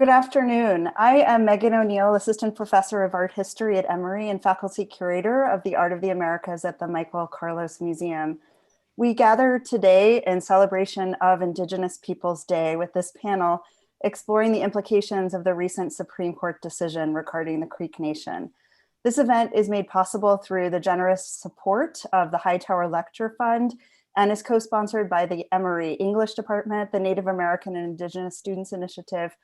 Good afternoon. I am Megan O'Neill, Assistant Professor of Art History at Emory and Faculty Curator of the Art of the Americas at the Michael Carlos Museum. We gather today in celebration of Indigenous Peoples Day with this panel exploring the implications of the recent Supreme Court decision regarding the Creek Nation. This event is made possible through the generous support of the Hightower Lecture Fund and is co-sponsored by the Emory English Department, the Native American and Indigenous Students Initiative,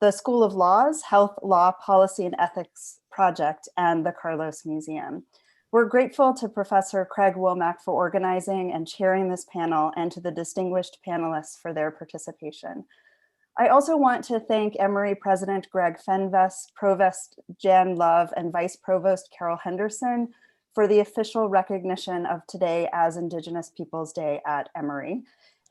the School of Law's Health, Law, Policy, and Ethics Project, and the Carlos Museum. We're grateful to Professor Craig Womack for organizing and chairing this panel and to the distinguished panelists for their participation. I also want to thank Emory President Greg Fenves, Provost Jan Love, and Vice Provost Carol Henderson for the official recognition of today as Indigenous Peoples Day at Emory,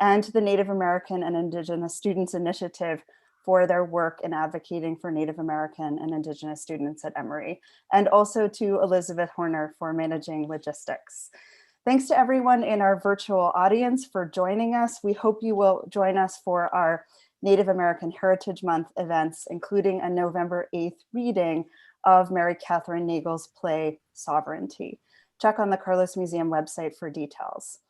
and to the Native American and Indigenous Students Initiative for their work in advocating for Native American and Indigenous students at Emory, and also to Elizabeth Horner for managing logistics. Thanks to everyone in our virtual audience for joining us. We hope you will join us for our Native American Heritage Month events, including a November 8th reading of Mary Catherine Nagel's play, Sovereignty. Check on the Carlos Museum website for details.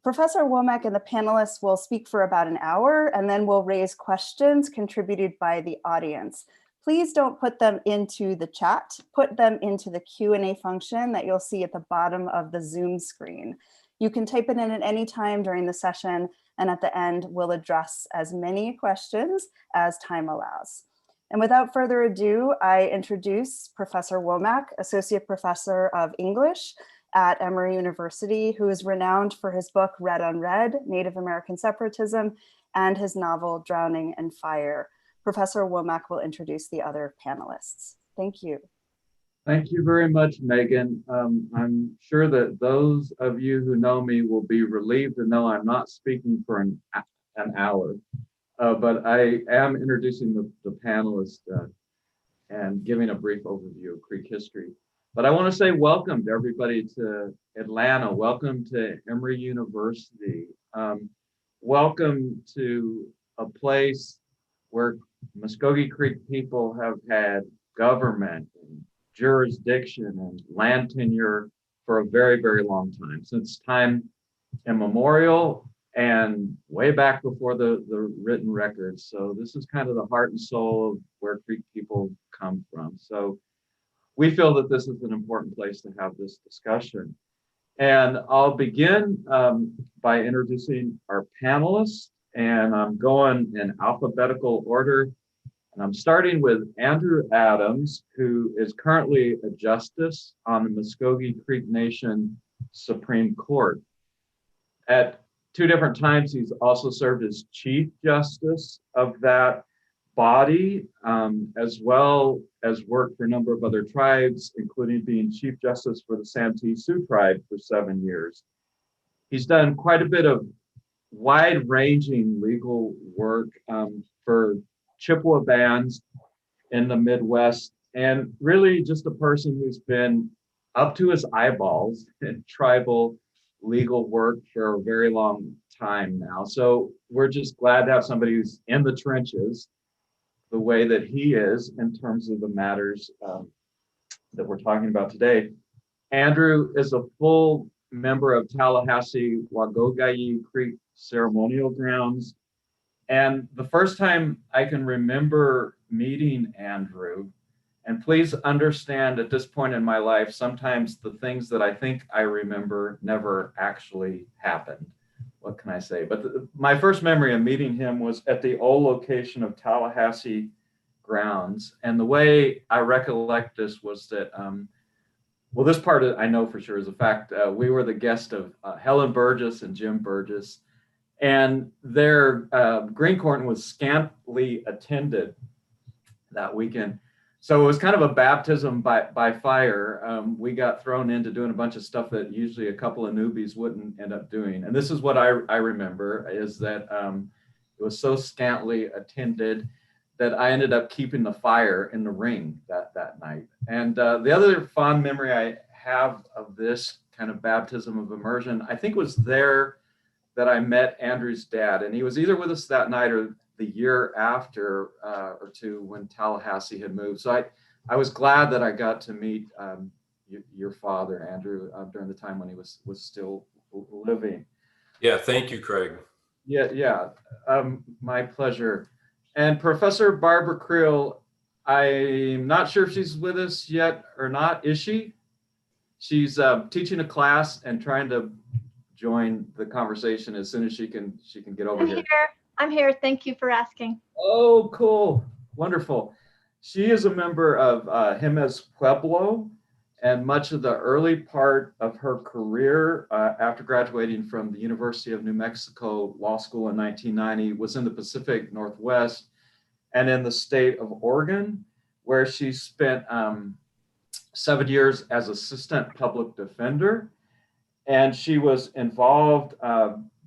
Professor Womack and the panelists will speak for about an hour, and then we'll raise questions contributed by the audience. Please don't put them into the chat, put them into the Q&A function that you'll see at the bottom of the Zoom screen. You can type it in at any time during the session, and at the end, we'll address as many questions as time allows. And without further ado, I introduce Professor Womack, Associate Professor of English at Emory University, who is renowned for his book, Red on Red, Native American Separatism, and his novel, Drowning in Fire. Professor Womack will introduce the other panelists. Thank you. Thank you very much, Megan. I'm sure that those of you who know me will be relieved to know I'm not speaking for an hour, but I am introducing the panelists and giving a brief overview of Creek history. But I want to say welcome to everybody to Atlanta. Welcome to Emory University. Welcome to a place where Muskogee Creek people have had government and jurisdiction and land tenure for a very, very long time, since time immemorial and way back before the written records. So this is kind of the heart and soul of where Creek people come from. So we feel that this is an important place to have this discussion. And I'll begin by introducing our panelists, and I'm going in alphabetical order. And I'm starting with Andrew Adams, who is currently a justice on the Muskogee Creek Nation Supreme Court. At two different times, he's also served as Chief Justice of that body, as well as worked for a number of other tribes, including being Chief Justice for the Santee Sioux tribe for 7 years. He's done quite a bit of wide-ranging legal work for Chippewa bands in the Midwest, and really just a person who's been up to his eyeballs in tribal legal work for a very long time now. So we're just glad to have somebody who's in the trenches the way that he is in terms of the matters that we're talking about today. Andrew is a full member of Tallahassee Wagogayi Creek Ceremonial Grounds. And the first time I can remember meeting Andrew, and please understand at this point in my life, sometimes the things that I think I remember never actually happened. What can I say? But my first memory of meeting him was at the old location of Tallahassee grounds. And the way I recollect this was that, well, this part I know for sure is a fact. We were the guest of Helen Burgess and Jim Burgess, and their Greencorn was scantily attended that weekend. So it was kind of a baptism by fire. We got thrown into doing a bunch of stuff that usually a couple of newbies wouldn't end up doing. And this is what I remember, is that it was so scantily attended that I ended up keeping the fire in the ring that night. And the other fond memory I have of this kind of baptism of immersion, I think was there that I met Andrew's dad, and he was either with us that night or the year after or two when Tallahassee had moved. So I was glad that I got to meet your father, Andrew, during the time when he was still living. Yeah, thank you, Craig. Yeah, my pleasure. And Professor Barbara Creel, I'm not sure if she's with us yet or not. Is she? She's teaching a class and trying to join the conversation as soon as she can get over here. I'm here. Thank you for asking. Oh, cool. Wonderful. She is a member of Jiménez Pueblo, and much of the early part of her career after graduating from the University of New Mexico Law School in 1990 was in the Pacific Northwest and in the state of Oregon, where she spent 7 years as assistant public defender. And she was involved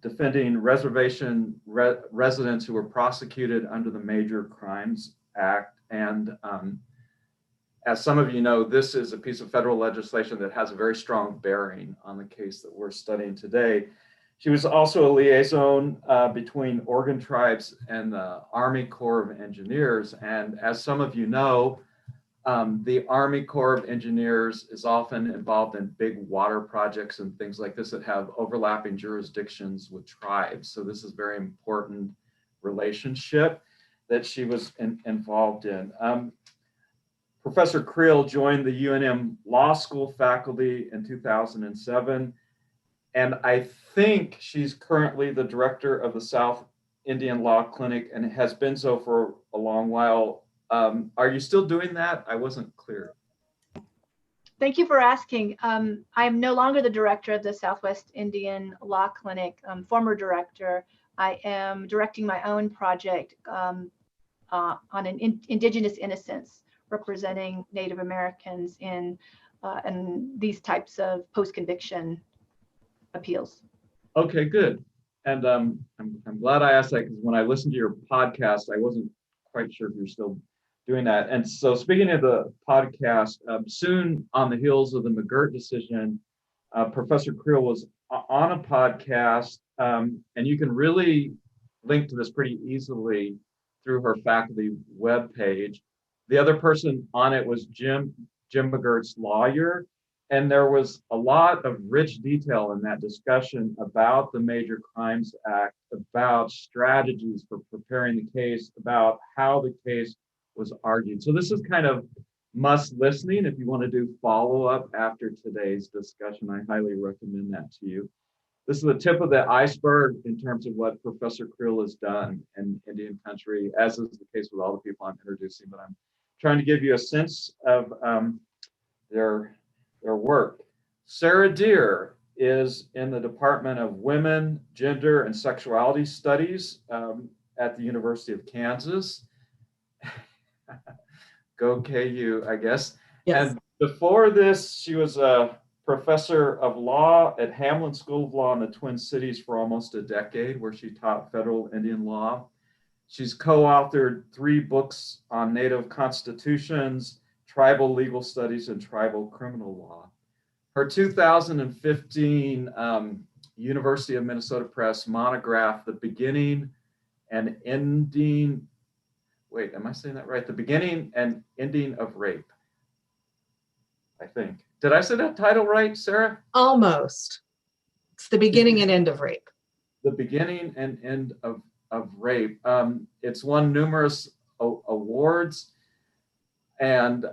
defending reservation residents who were prosecuted under the Major Crimes Act. And as some of you know, this is a piece of federal legislation that has a very strong bearing on the case that we're studying today. She was also a liaison between Oregon tribes and the Army Corps of Engineers. And as some of you know, the Army Corps of Engineers is often involved in big water projects and things like this that have overlapping jurisdictions with tribes. So this is a very important relationship that she was involved in. Professor Creel joined the UNM Law School faculty in 2007. And I think she's currently the director of the South Indian Law Clinic and has been so for a long while. Are you still doing that? I wasn't clear. Thank you for asking. I am no longer the director of the Southwest Indian Law Clinic, former director. I am directing my own project on indigenous innocence, representing Native Americans in these types of post-conviction appeals. Okay, good. And I'm glad I asked that because when I listened to your podcast, I wasn't quite sure if you're still doing that. And so speaking of the podcast, soon on the heels of the McGirt decision, Professor Creel was on a podcast, and you can really link to this pretty easily through her faculty webpage. The other person on it was Jim McGirt's lawyer. And there was a lot of rich detail in that discussion about the Major Crimes Act, about strategies for preparing the case, about how the case was argued. So this is kind of must listening. If you want to do follow-up after today's discussion, I highly recommend that to you. This is the tip of the iceberg in terms of what Professor Creel has done in Indian country, as is the case with all the people I'm introducing, but I'm trying to give you a sense of their work. Sarah Deer is in the Department of Women, Gender, and Sexuality Studies at the University of Kansas. Go KU, I guess. Yes. And before this, she was a professor of law at Hamlin School of Law in the Twin Cities for almost a decade, where she taught federal Indian law. She's co-authored 3 books on Native constitutions, tribal legal studies, and tribal criminal law. Her 2015 University of Minnesota Press monograph, The Beginning and Ending, wait, am I saying that right? The Beginning and Ending of Rape, I think. Did I say that title right, Sarah? Almost. It's the beginning and end of rape. The Beginning and End of Rape. It's won numerous awards. And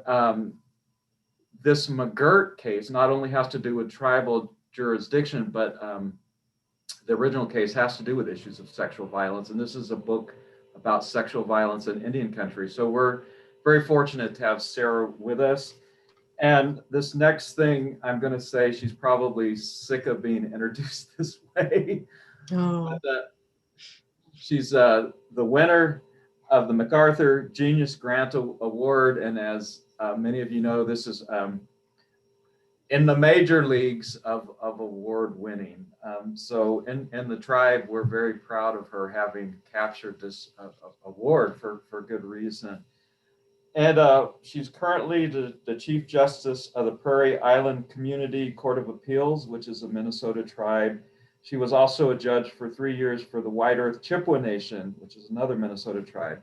this McGirt case not only has to do with tribal jurisdiction, but the original case has to do with issues of sexual violence. And this is a book about sexual violence in Indian country. So we're very fortunate to have Sarah with us. And this next thing I'm going to say, she's probably sick of being introduced this way. Oh. But, she's the winner of the MacArthur Genius Grant Award. And as many of you know, this is in the major leagues of award winning. So in the tribe, we're very proud of her having captured this award for good reason. And she's currently the Chief Justice of the Prairie Island Community Court of Appeals, which is a Minnesota tribe. She was also a judge for 3 years for the White Earth Chippewa Nation, which is another Minnesota tribe.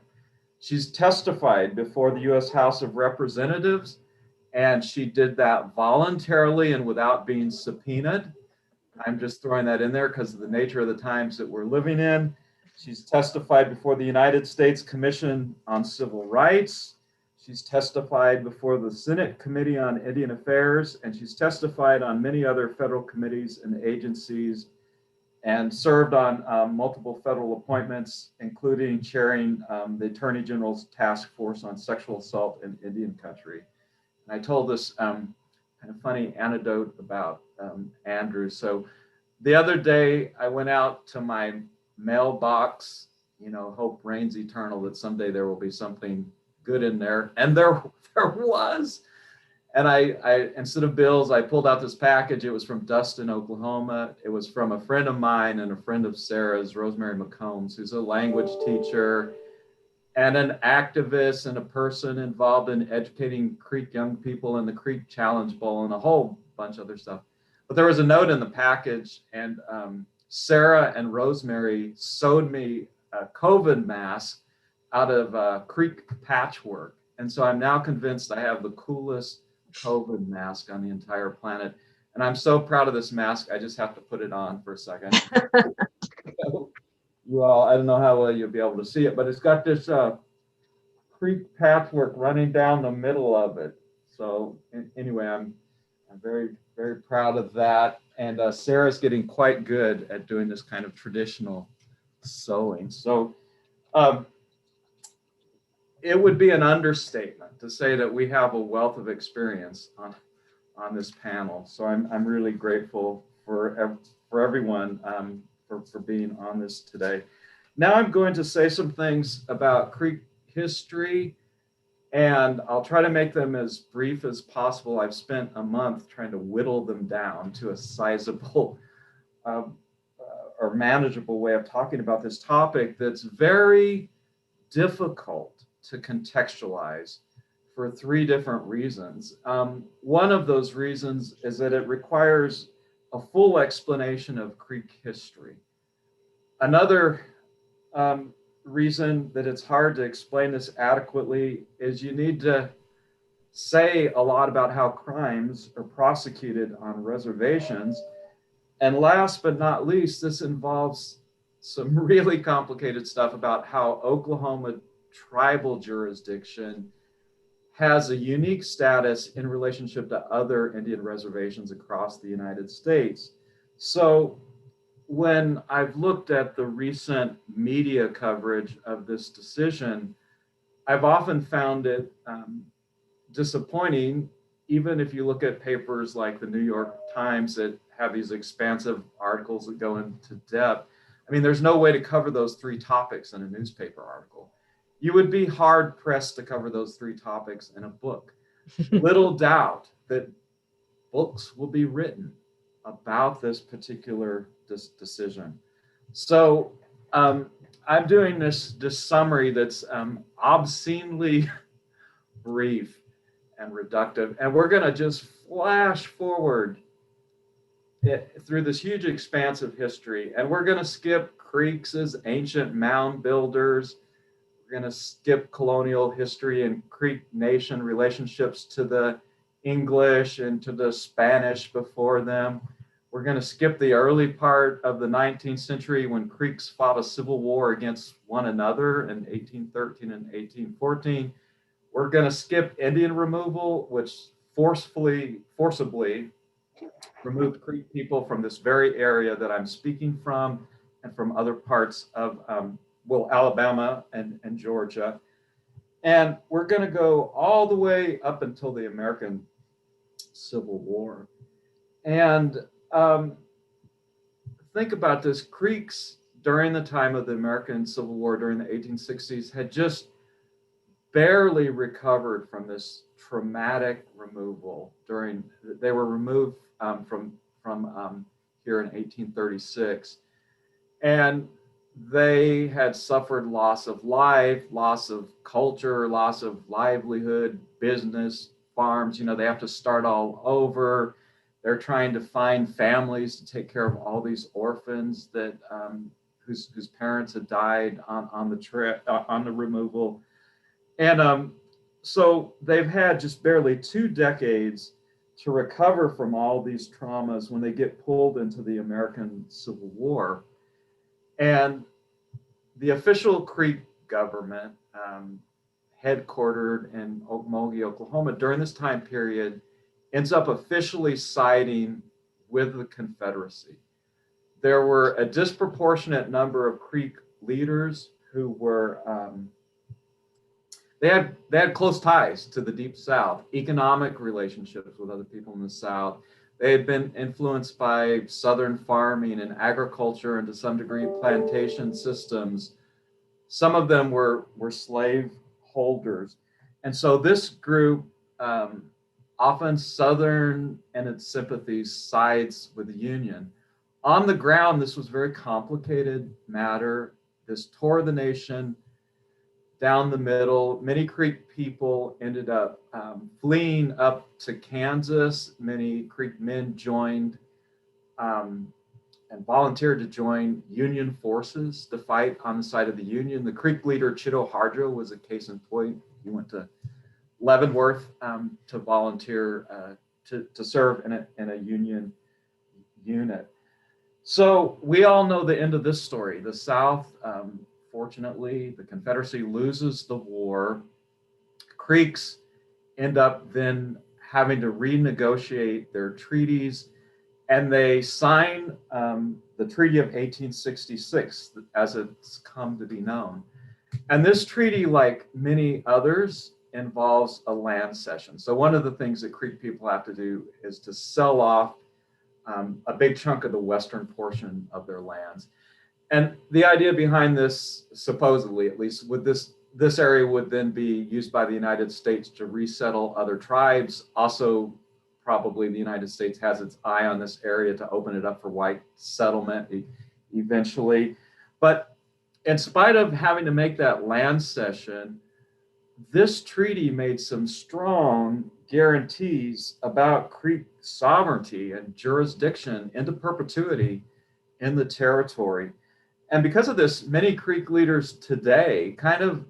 She's testified before the U.S. House of Representatives, and she did that voluntarily and without being subpoenaed. I'm just throwing that in there because of the nature of the times that we're living in. She's testified before the United States Commission on Civil Rights. She's testified before the Senate Committee on Indian Affairs, and she's testified on many other federal committees and agencies, and served on multiple federal appointments, including chairing the Attorney General's Task Force on Sexual Assault in Indian Country. And I told this kind of funny anecdote about Andrew. So the other day, I went out to my mailbox, hope reigns eternal that someday there will be something good in there. And there was. And I instead of bills, I pulled out this package. It was from Dustin, Oklahoma. It was from a friend of mine and a friend of Sarah's, Rosemary McCombs, who's a language teacher and an activist and a person involved in educating Creek young people in the Creek Challenge Bowl and a whole bunch of other stuff. But there was a note in the package, and Sarah and Rosemary sewed me a COVID mask out of Creek patchwork. And so I'm now convinced I have the coolest COVID mask on the entire planet. And I'm so proud of this mask, I just have to put it on for a second. You all, I don't know how well you'll be able to see it, but it's got this Creek patchwork running down the middle of it. So anyway, I'm very, very proud of that. And Sarah's getting quite good at doing this kind of traditional sewing. So it would be an understatement to say that we have a wealth of experience on this panel. So I'm really grateful for everyone for being on this today. Now I'm going to say some things about Creek history, and I'll try to make them as brief as possible. I've spent a month trying to whittle them down to a sizable or manageable way of talking about this topic that's very difficult to contextualize for 3 different reasons. One of those reasons is that it requires a full explanation of Creek history. Another reason that it's hard to explain this adequately is you need to say a lot about how crimes are prosecuted on reservations. And last but not least, this involves some really complicated stuff about how Oklahoma tribal jurisdiction has a unique status in relationship to other Indian reservations across the United States. So when I've looked at the recent media coverage of this decision, I've often found it disappointing, even if you look at papers like the New York Times that have these expansive articles that go into depth. I mean, there's no way to cover those 3 topics in a newspaper article. You would be hard pressed to cover those 3 topics in a book. Little doubt that books will be written about this particular decision. So I'm doing this summary that's obscenely brief and reductive, and we're going to just flash forward through this huge expanse of history, and we're going to skip Creeks as ancient mound builders. We're going to skip colonial history and Creek Nation relationships to the English and to the Spanish before them. We're going to skip the early part of the 19th century when Creeks fought a civil war against one another in 1813 and 1814. We're going to skip Indian removal, which forcibly removed Creek people from this very area that I'm speaking from and from other parts of, Alabama and Georgia. And we're going to go all the way up until the American Civil War. And think about this. Creeks, during the time of the American Civil War, during the 1860s, had just barely recovered from this traumatic removal. They were removed from here in 1836. And they had suffered loss of life, loss of culture, loss of livelihood, business, farms. They have to start all over. They're trying to find families to take care of all these orphans that whose parents had died on the trip on the removal, and so they've had just barely 2 decades to recover from all these traumas when they get pulled into the American Civil War. And the official Creek government, headquartered in Okmulgee, Oklahoma, during this time period, ends up officially siding with the Confederacy. There were a disproportionate number of Creek leaders who were, they had close ties to the Deep South, economic relationships with other people in the South. They had been influenced by Southern farming and agriculture, and to some degree plantation systems. Some of them were slave holders. And so this group, often Southern and its sympathies, sides with the Union. On the ground, this was a very complicated matter. This tore the nation down the middle. Many Creek people ended up fleeing up to Kansas. Many Creek men joined and volunteered to join Union forces to fight on the side of the Union. The Creek leader, Chitto Hardro, was a case in point. He went to Leavenworth to volunteer to serve in a Union unit. So we all know the end of this story. The South, fortunately, the Confederacy loses the war. Creeks end up then having to renegotiate their treaties, and they sign the Treaty of 1866, as it's come to be known. And this treaty, like many others, involves a land cession. So one of the things that Creek people have to do is to sell off a big chunk of the western portion of their lands. And the idea behind this, supposedly at least, with this area would then be used by the United States to resettle other tribes. Also, probably the United States has its eye on this area to open it up for white settlement eventually. But in spite of having to make that land cession, this treaty made some strong guarantees about Creek sovereignty and jurisdiction into perpetuity in the territory. And because of this, many Creek leaders today kind of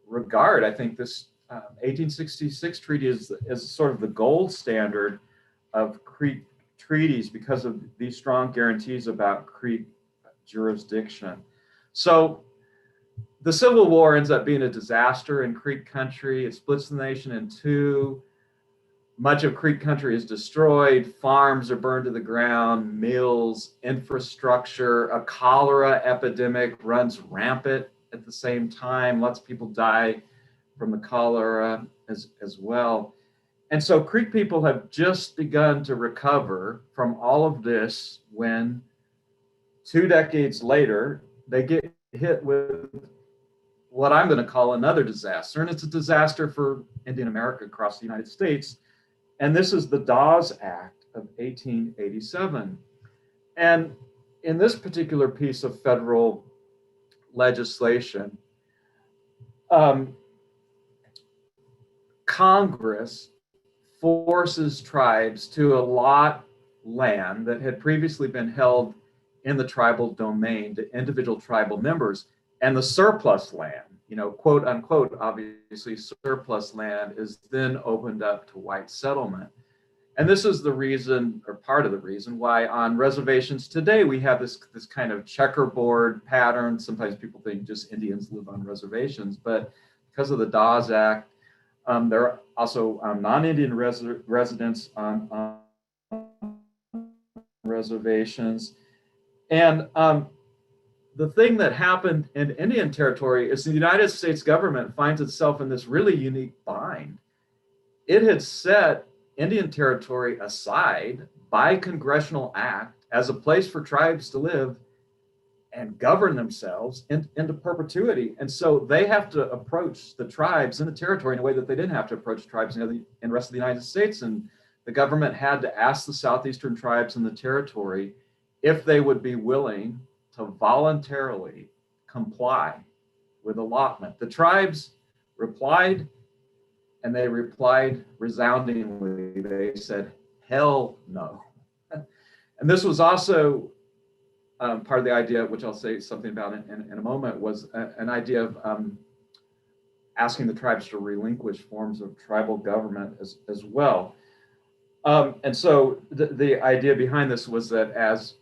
regard, I think, this 1866 treaty as sort of the gold standard of Creek treaties because of these strong guarantees about Creek jurisdiction. So the Civil War ends up being a disaster in Creek country. It splits the nation in two. Much of Creek country is destroyed. Farms are burned to the ground, mills, infrastructure. A cholera epidemic runs rampant at the same time. Lots of people die from the cholera as well. And so Creek people have just begun to recover from all of this when 2 decades later, they get hit with what I'm going to call another disaster. And it's a disaster for Indian America across the United States. And this is the Dawes Act of 1887. And in this particular piece of federal legislation, Congress forces tribes to allot land that had previously been held in the tribal domain to individual tribal members. And the surplus land, quote unquote, obviously surplus land, is then opened up to white settlement. And this is the reason, or part of the reason, why on reservations today we have this kind of checkerboard pattern. Sometimes people think just Indians live on reservations, but because of the Dawes Act, there are also non-Indian residents on reservations. And the thing that happened in Indian Territory is the United States government finds itself in this really unique bind. It had set Indian Territory aside by congressional act as a place for tribes to live and govern themselves into perpetuity. And so they have to approach the tribes in the territory in a way that they didn't have to approach tribes in the rest of the United States. And the government had to ask the southeastern tribes in the territory if they would be willing to voluntarily comply with allotment. The tribes replied, and they replied resoundingly. They said, hell no. And this was also part of the idea, which I'll say something about in a moment, was an idea of asking the tribes to relinquish forms of tribal government as well. And so the idea behind this was that as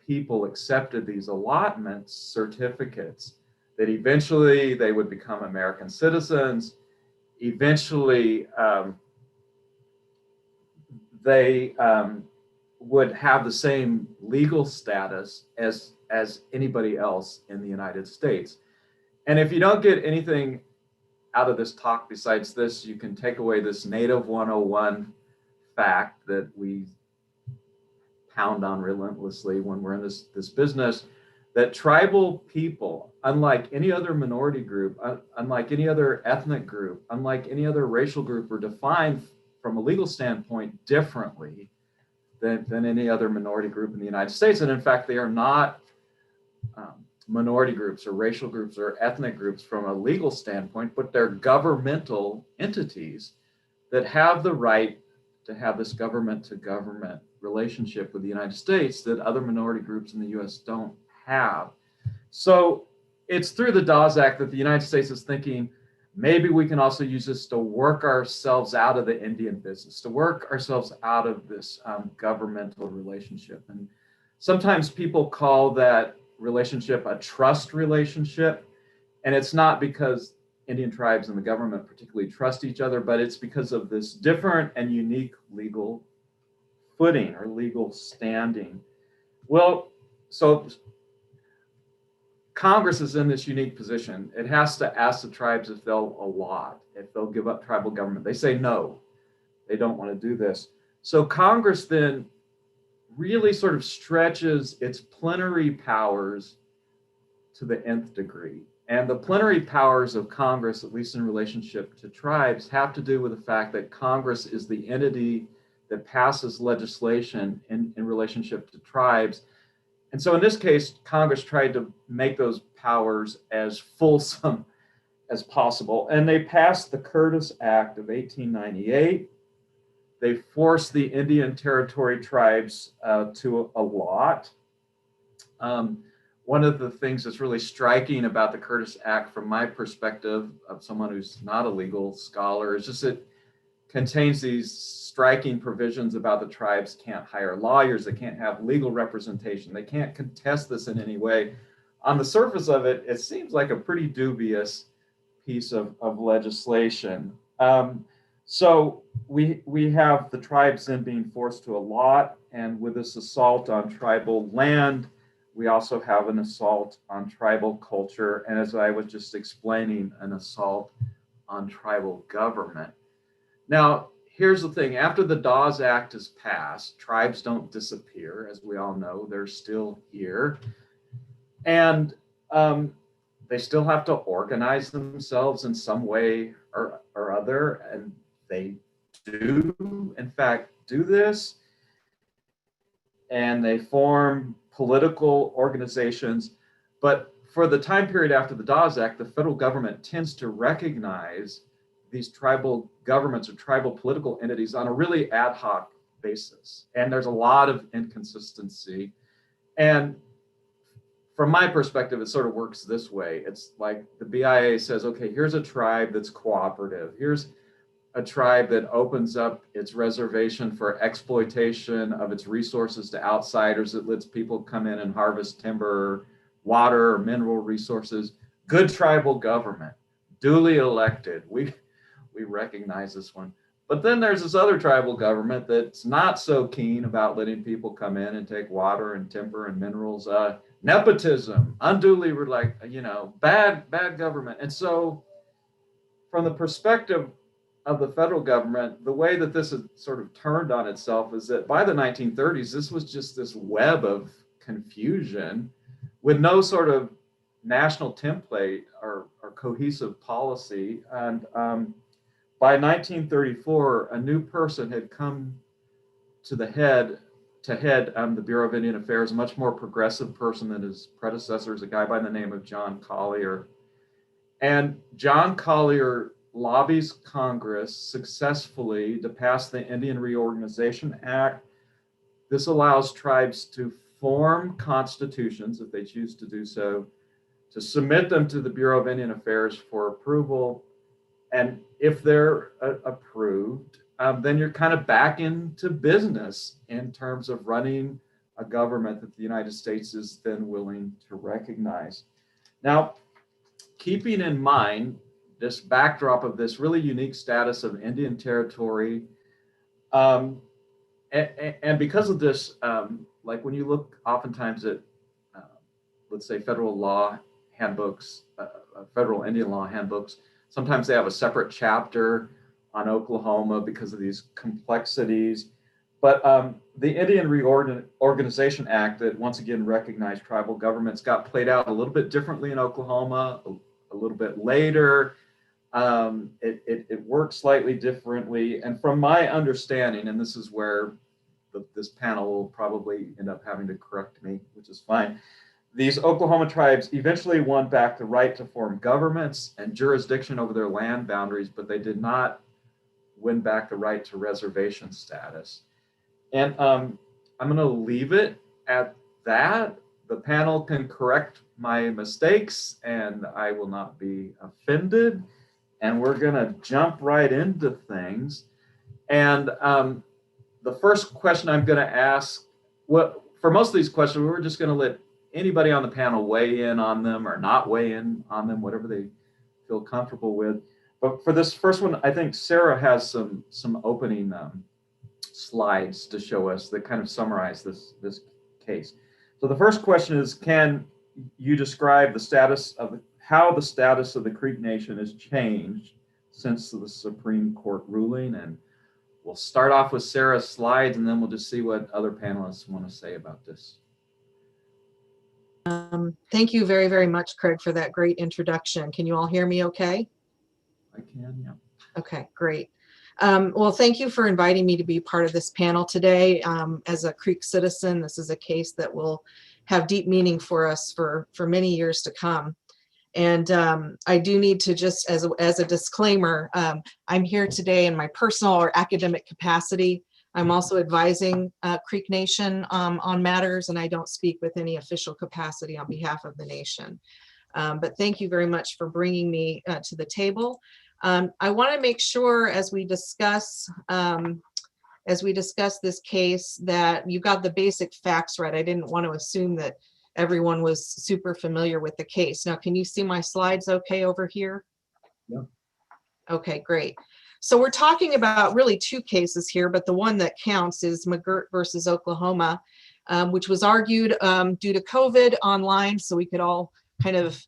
people accepted these allotment certificates, that eventually they would become American citizens. Eventually, they would have the same legal status as anybody else in the United States. And if you don't get anything out of this talk besides this, you can take away this Native 101 fact that we pound on relentlessly when we're in this business, that tribal people, unlike any other minority group, unlike any other ethnic group, unlike any other racial group, are defined from a legal standpoint differently than any other minority group in the United States. And in fact, they are not minority groups or racial groups or ethnic groups from a legal standpoint, but they're governmental entities that have the right to have this government to government relationship with the United States that other minority groups in the US don't have. So it's through the Dawes Act that the United States is thinking, maybe we can also use this to work ourselves out of the Indian business, to work ourselves out of this governmental relationship. And sometimes people call that relationship a trust relationship. And it's not because Indian tribes and the government particularly trust each other, but it's because of this different and unique legal footing or legal standing. Well, so Congress is in this unique position. It has to ask the tribes if they'll allot, if they'll give up tribal government. They say no, they don't want to do this. So Congress then really sort of stretches its plenary powers to the nth degree. And the plenary powers of Congress, at least in relationship to tribes, have to do with the fact that Congress is the entity that passes legislation in relationship to tribes. And so in this case, Congress tried to make those powers as fulsome as possible. And they passed the Curtis Act of 1898. They forced the Indian Territory tribes to allot. One of the things that's really striking about the Curtis Act from my perspective of someone who's not a legal scholar is just it contains these striking provisions about the tribes can't hire lawyers, they can't have legal representation, they can't contest this in any way. On the surface of it, it seems like a pretty dubious piece of legislation. So we have the tribes then being forced to allot, and with this assault on tribal land, we also have an assault on tribal culture, and as I was just explaining, an assault on tribal government. Now, here's the thing. After the Dawes Act is passed, tribes don't disappear. As we all know, they're still here. And they still have to organize themselves in some way or other, and they do, in fact, do this. And they form political organizations. But for the time period after the Dawes Act, the federal government tends to recognize these tribal governments or tribal political entities on a really ad hoc basis. And there's a lot of inconsistency. And from my perspective, it sort of works this way. It's like the BIA says, okay, here's a tribe that's cooperative. Here's a tribe that opens up its reservation for exploitation of its resources to outsiders, that lets people come in and harvest timber, water, or mineral resources. Good tribal government, duly elected. We recognize this one. But then there's this other tribal government that's not so keen about letting people come in and take water and timber and minerals. Nepotism, unduly, bad government. And so from the perspective of the federal government, the way that this has sort of turned on itself is that by the 1930s, this was just this web of confusion with no sort of national template or cohesive policy. And by 1934, a new person had come to head the Bureau of Indian Affairs, a much more progressive person than his predecessors, a guy by the name of John Collier. And John Collier lobbies Congress successfully to pass the Indian Reorganization Act. this allows tribes to form constitutions if they choose to do so, to submit them to the Bureau of Indian Affairs for approval. And if they're approved, then you're kind of back into business in terms of running a government that the United States is then willing to recognize. Now, keeping in mind this backdrop of this really unique status of Indian territory, and because of this, like when you look oftentimes at, let's say, federal law handbooks, federal Indian law handbooks, sometimes they have a separate chapter on Oklahoma because of these complexities. But the Indian Reorganization Act that once again recognized tribal governments got played out a little bit differently in Oklahoma, a little bit later. It worked slightly differently. And from my understanding, and this is where this panel will probably end up having to correct me, which is fine. These Oklahoma tribes eventually won back the right to form governments and jurisdiction over their land boundaries, but they did not win back the right to reservation status. And I'm going to leave it at that. The panel can correct my mistakes and I will not be offended. And we're going to jump right into things. And the first question I'm going to ask, for most of these questions, we're just going to let anybody on the panel weigh in on them or not weigh in on them, whatever they feel comfortable with. But for this first one, I think Sarah has some opening slides to show us that kind of summarize this case. So the first question is, can you describe the status of how the status of the Creek Nation has changed since the Supreme Court ruling? And we'll start off with Sarah's slides and then we'll just see what other panelists want to say about this. Thank you very, very much, Craig, for that great introduction. Can you all hear me okay? I can, yeah. Okay, great. Well, thank you for inviting me to be part of this panel today. As a Creek citizen, this is a case that will have deep meaning for us for many years to come. And I do need to just, as a disclaimer, I'm here today in my personal or academic capacity. I'm also advising Creek Nation on matters, and I don't speak with any official capacity on behalf of the nation. But thank you very much for bringing me to the table. I want to make sure as we discuss this case that you got the basic facts right. I didn't want to assume that everyone was super familiar with the case. Now, can you see my slides okay over here? Yeah. Okay, great. So we're talking about really two cases here, but the one that counts is McGirt versus Oklahoma, which was argued due to COVID online, so we could all kind of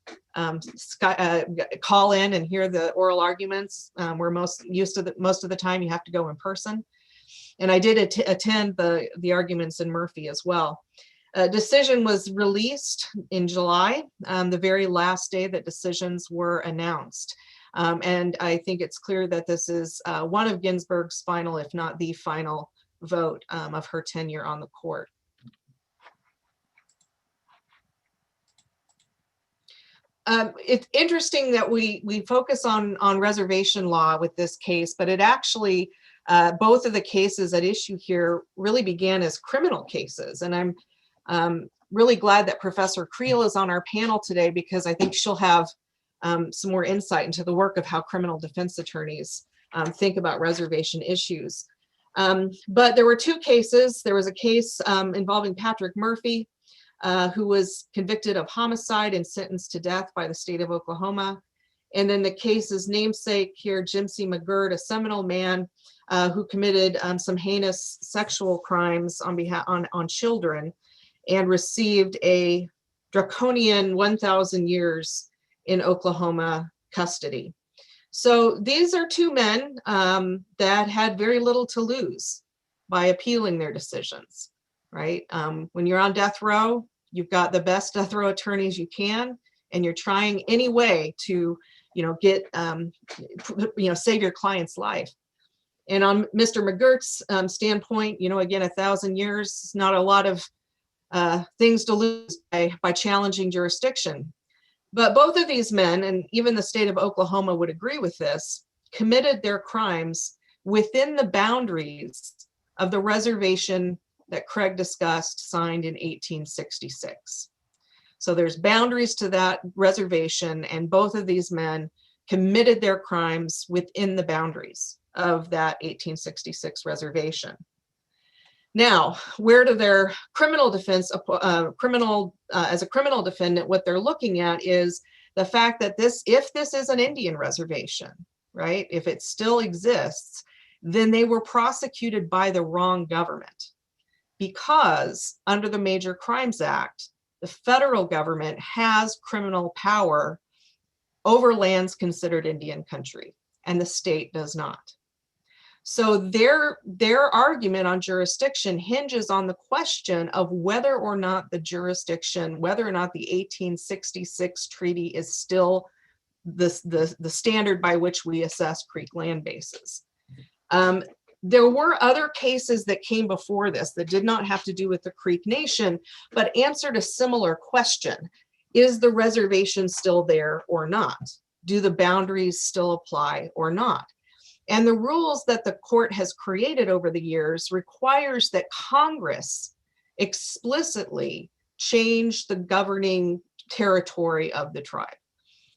call in and hear the oral arguments. We're most of the time you have to go in person. And I did attend the arguments in Murphy as well. A decision was released in July, the very last day that decisions were announced. And I think it's clear that this is one of Ginsburg's final, if not the final, vote of her tenure on the court. It's interesting that we focus on reservation law with this case, but it actually, both of the cases at issue here really began as criminal cases. And I'm really glad that Professor Creel is on our panel today, because I think she'll have some more insight into the work of how criminal defense attorneys think about reservation issues. But there were two cases. There was a case involving Patrick Murphy, who was convicted of homicide and sentenced to death by the state of Oklahoma. And then the case's namesake here, Jimcy McGirt, a Seminole man who committed some heinous sexual crimes on children and received a draconian 1,000 years in Oklahoma custody. So these are two men that had very little to lose by appealing their decisions, right? When you're on death row, you've got the best death row attorneys you can, and you're trying any way to, get, save your client's life. And on Mr. McGirt's standpoint, again, 1,000 years is not a lot of things to lose by challenging jurisdiction. But both of these men, and even the state of Oklahoma would agree with this, committed their crimes within the boundaries of the reservation that Craig discussed, signed in 1866. So there's boundaries to that reservation, and both of these men committed their crimes within the boundaries of that 1866 reservation. Now, where do their criminal defense, as a criminal defendant, what they're looking at is the fact that if this is an Indian reservation, right, if it still exists, then they were prosecuted by the wrong government, because under the Major Crimes Act, the federal government has criminal power over lands considered Indian country, and the state does not. So their argument on jurisdiction hinges on the question of whether or not the jurisdiction, whether or not the 1866 treaty is still the standard by which we assess Creek land bases. There were other cases that came before this that did not have to do with the Creek Nation, but answered a similar question. Is the reservation still there or not? Do the boundaries still apply or not? And the rules that the court has created over the years requires that Congress explicitly change the governing territory of the tribe.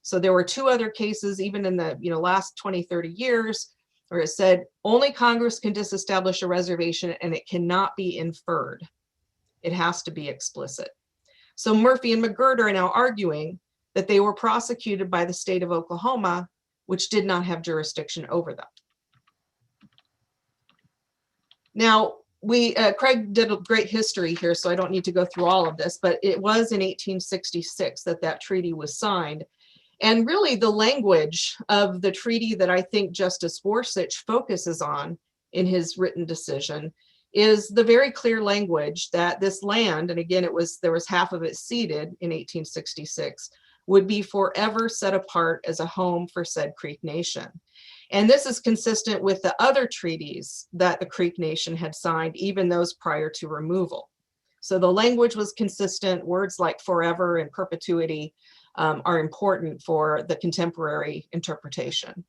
So there were two other cases, even in the last 20, 30 years, where it said only Congress can disestablish a reservation and it cannot be inferred. It has to be explicit. So Murphy and McGirt are now arguing that they were prosecuted by the state of Oklahoma, which did not have jurisdiction over them. Now, Craig did a great history here, so I don't need to go through all of this, but it was in 1866 that treaty was signed. And really the language of the treaty that I think Justice Gorsuch focuses on in his written decision is the very clear language that this land, and again, there was half of it ceded in 1866, would be forever set apart as a home for said Creek Nation. And this is consistent with the other treaties that the Creek Nation had signed, even those prior to removal. So the language was consistent. Words like forever and perpetuity are important for the contemporary interpretation.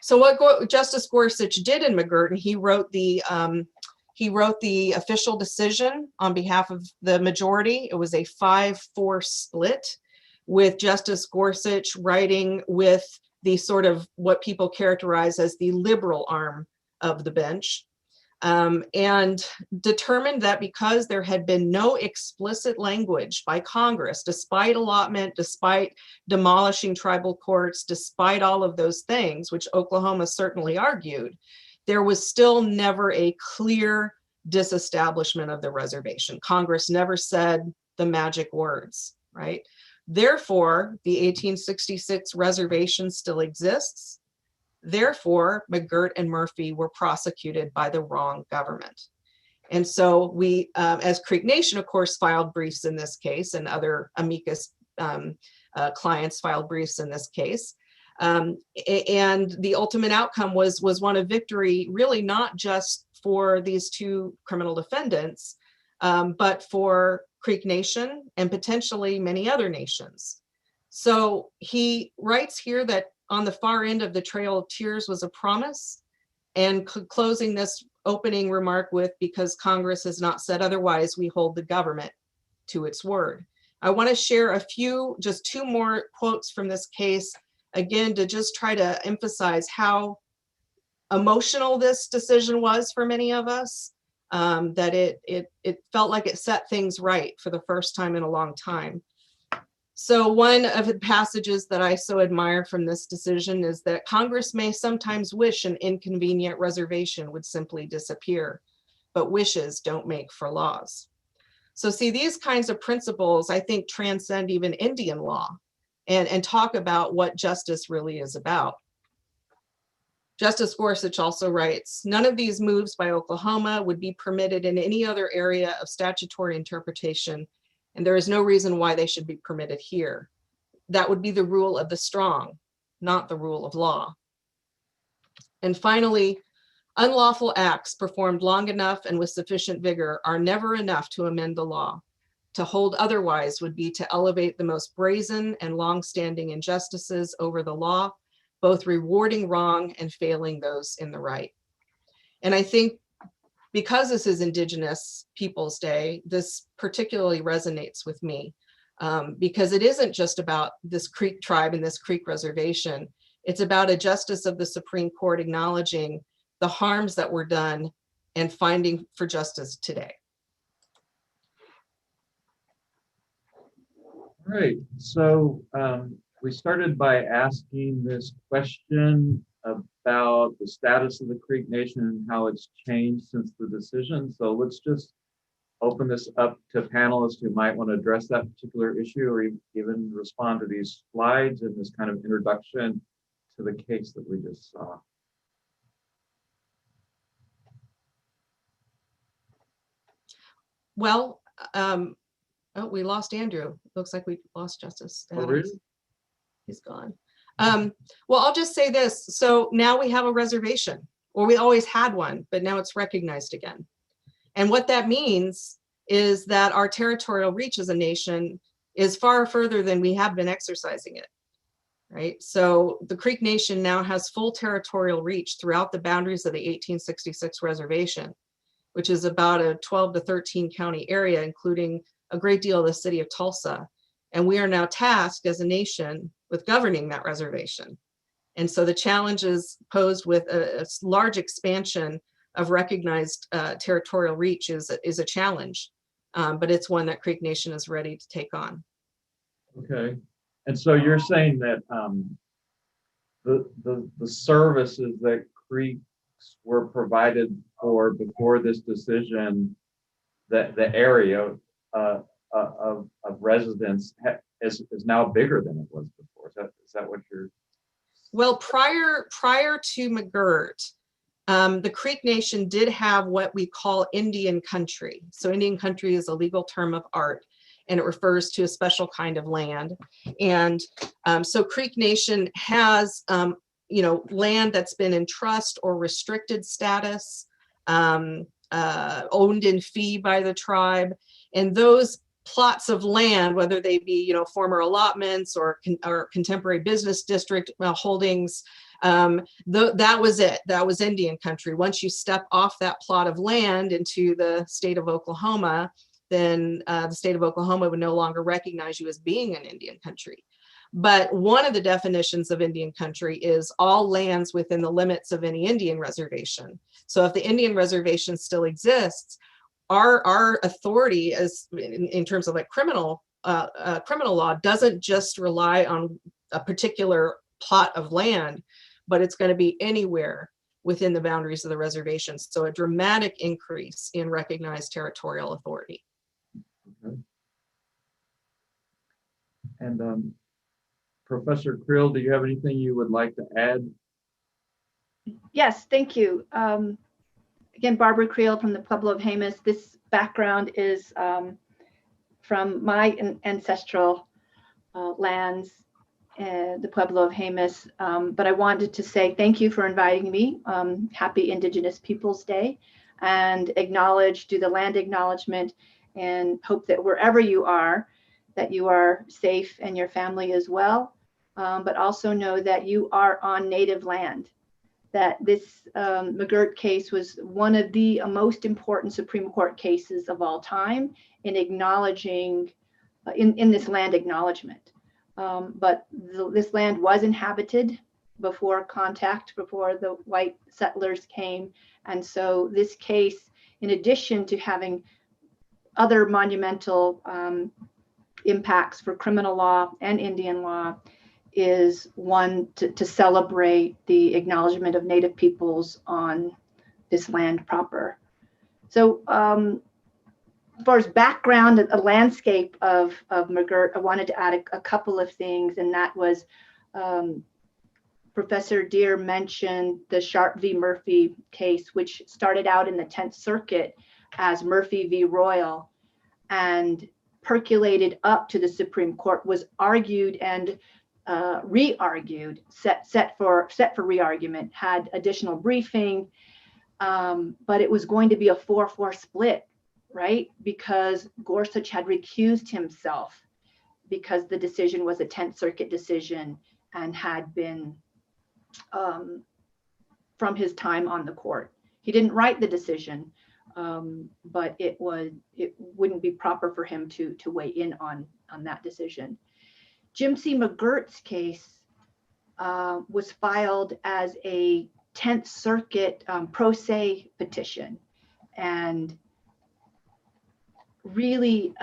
So what Justice Gorsuch did in McGirt, he wrote the official decision on behalf of the majority. It was a 5-4 split, with Justice Gorsuch writing with the sort of what people characterize as the liberal arm of the bench, and determined that because there had been no explicit language by Congress, despite allotment, despite demolishing tribal courts, despite all of those things, which Oklahoma certainly argued, there was still never a clear disestablishment of the reservation. Congress never said the magic words, right? Therefore, the 1866 reservation still exists. Therefore, McGirt and Murphy were prosecuted by the wrong government. And so we, as Creek Nation, of course, filed briefs in this case, and other amicus clients filed briefs in this case. And the ultimate outcome was one of victory, really not just for these two criminal defendants, but for Creek Nation and potentially many other nations. So he writes here that on the far end of the Trail of Tears was a promise, and closing this opening remark with, because Congress has not said otherwise, we hold the government to its word. I want to share just two more quotes from this case, again, to just try to emphasize how emotional this decision was for many of us, that it felt like it set things right for the first time in a long time. So one of the passages that I so admire from this decision is that Congress may sometimes wish an inconvenient reservation would simply disappear, but wishes don't make for laws. So see, these kinds of principles, I think, transcend even Indian law and talk about what justice really is about. Justice Gorsuch also writes, none of these moves by Oklahoma would be permitted in any other area of statutory interpretation, and there is no reason why they should be permitted here. That would be the rule of the strong, not the rule of law. And finally, unlawful acts performed long enough and with sufficient vigor are never enough to amend the law. To hold otherwise would be to elevate the most brazen and long-standing injustices over the law, both rewarding wrong and failing those in the right. And I think because this is Indigenous Peoples Day, this particularly resonates with me, because it isn't just about this Creek tribe and this Creek reservation. It's about a justice of the Supreme Court acknowledging the harms that were done and finding for justice today. All right, so we started by asking this question about the status of the Creek Nation and how it's changed since the decision. So let's just open this up to panelists who might want to address that particular issue or even respond to these slides and this kind of introduction to the case that we just saw. Well, oh, we lost Andrew. Looks like we lost Justice Adams. Oh, really? He's gone. Well, I'll just say this. So now we have a reservation, or we always had one, but now it's recognized again. And what that means is that our territorial reach as a nation is far further than we have been exercising it, right? So the Creek Nation now has full territorial reach throughout the boundaries of the 1866 reservation, which is about a 12 to 13 county area, including a great deal of the city of Tulsa. And we are now tasked as a nation with governing that reservation. And so the challenges posed with a large expansion of recognized territorial reach is a challenge, but it's one that Creek Nation is ready to take on. Okay, and so you're saying that the services that Creeks were provided for before this decision, that the area of residents is now bigger than it was before. Is that what you're? Well, prior to McGirt, the Creek Nation did have what we call Indian country. So Indian country is a legal term of art, and it refers to a special kind of land. And so Creek Nation has, land that's been in trust or restricted status, owned in fee by the tribe, and those plots of land, whether they be, former allotments or contemporary business district holdings, that was it. That was Indian country. Once you step off that plot of land into the state of Oklahoma, then the state of Oklahoma would no longer recognize you as being an Indian country. But one of the definitions of Indian country is all lands within the limits of any Indian reservation. So if the Indian reservation still exists, our authority as in terms of like criminal law doesn't just rely on a particular plot of land, but it's going to be anywhere within the boundaries of the reservation. So a dramatic increase in recognized territorial authority. Okay. And Professor Creel, do you have anything you would like to add? Yes, thank you. Again, Barbara Creel from the Pueblo of Jemez. This background is from my ancestral lands, the Pueblo of Jemez. But I wanted to say thank you for inviting me. Happy Indigenous Peoples Day, and do the land acknowledgement, and hope that wherever you are, that you are safe and your family as well. But also know that you are on Native land. That this McGirt case was one of the most important Supreme Court cases of all time in acknowledging, in this land acknowledgement. But this land was inhabited before contact, before the white settlers came. And so this case, in addition to having other monumental impacts for criminal law and Indian law, is one to celebrate the acknowledgement of Native peoples on this land proper. So as far as background, a landscape of McGirt, I wanted to add a couple of things, and that was Professor Deere mentioned the Sharp v. Murphy case, which started out in the 10th Circuit as Murphy v. Royal and percolated up to the Supreme Court, was argued and re-argued, set for re-argument, had additional briefing, but it was going to be a 4-4 split, right? Because Gorsuch had recused himself because the decision was a 10th Circuit decision and had been from his time on the court. He didn't write the decision, but it wouldn't be proper for him to weigh in on that decision. Jim C. McGirt's case was filed as a 10th Circuit pro se petition, and really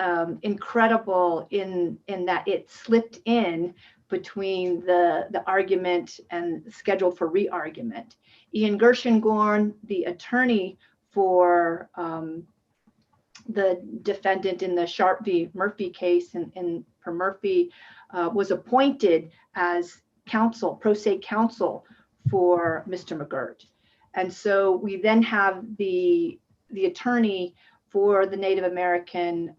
incredible in that it slipped in between the argument and schedule for re-argument. Ian Gershengorn, the attorney for the defendant in the Sharp v. Murphy case, and for Murphy, was appointed as counsel, pro se counsel for Mr. McGirt. And so we then have the attorney for the Native American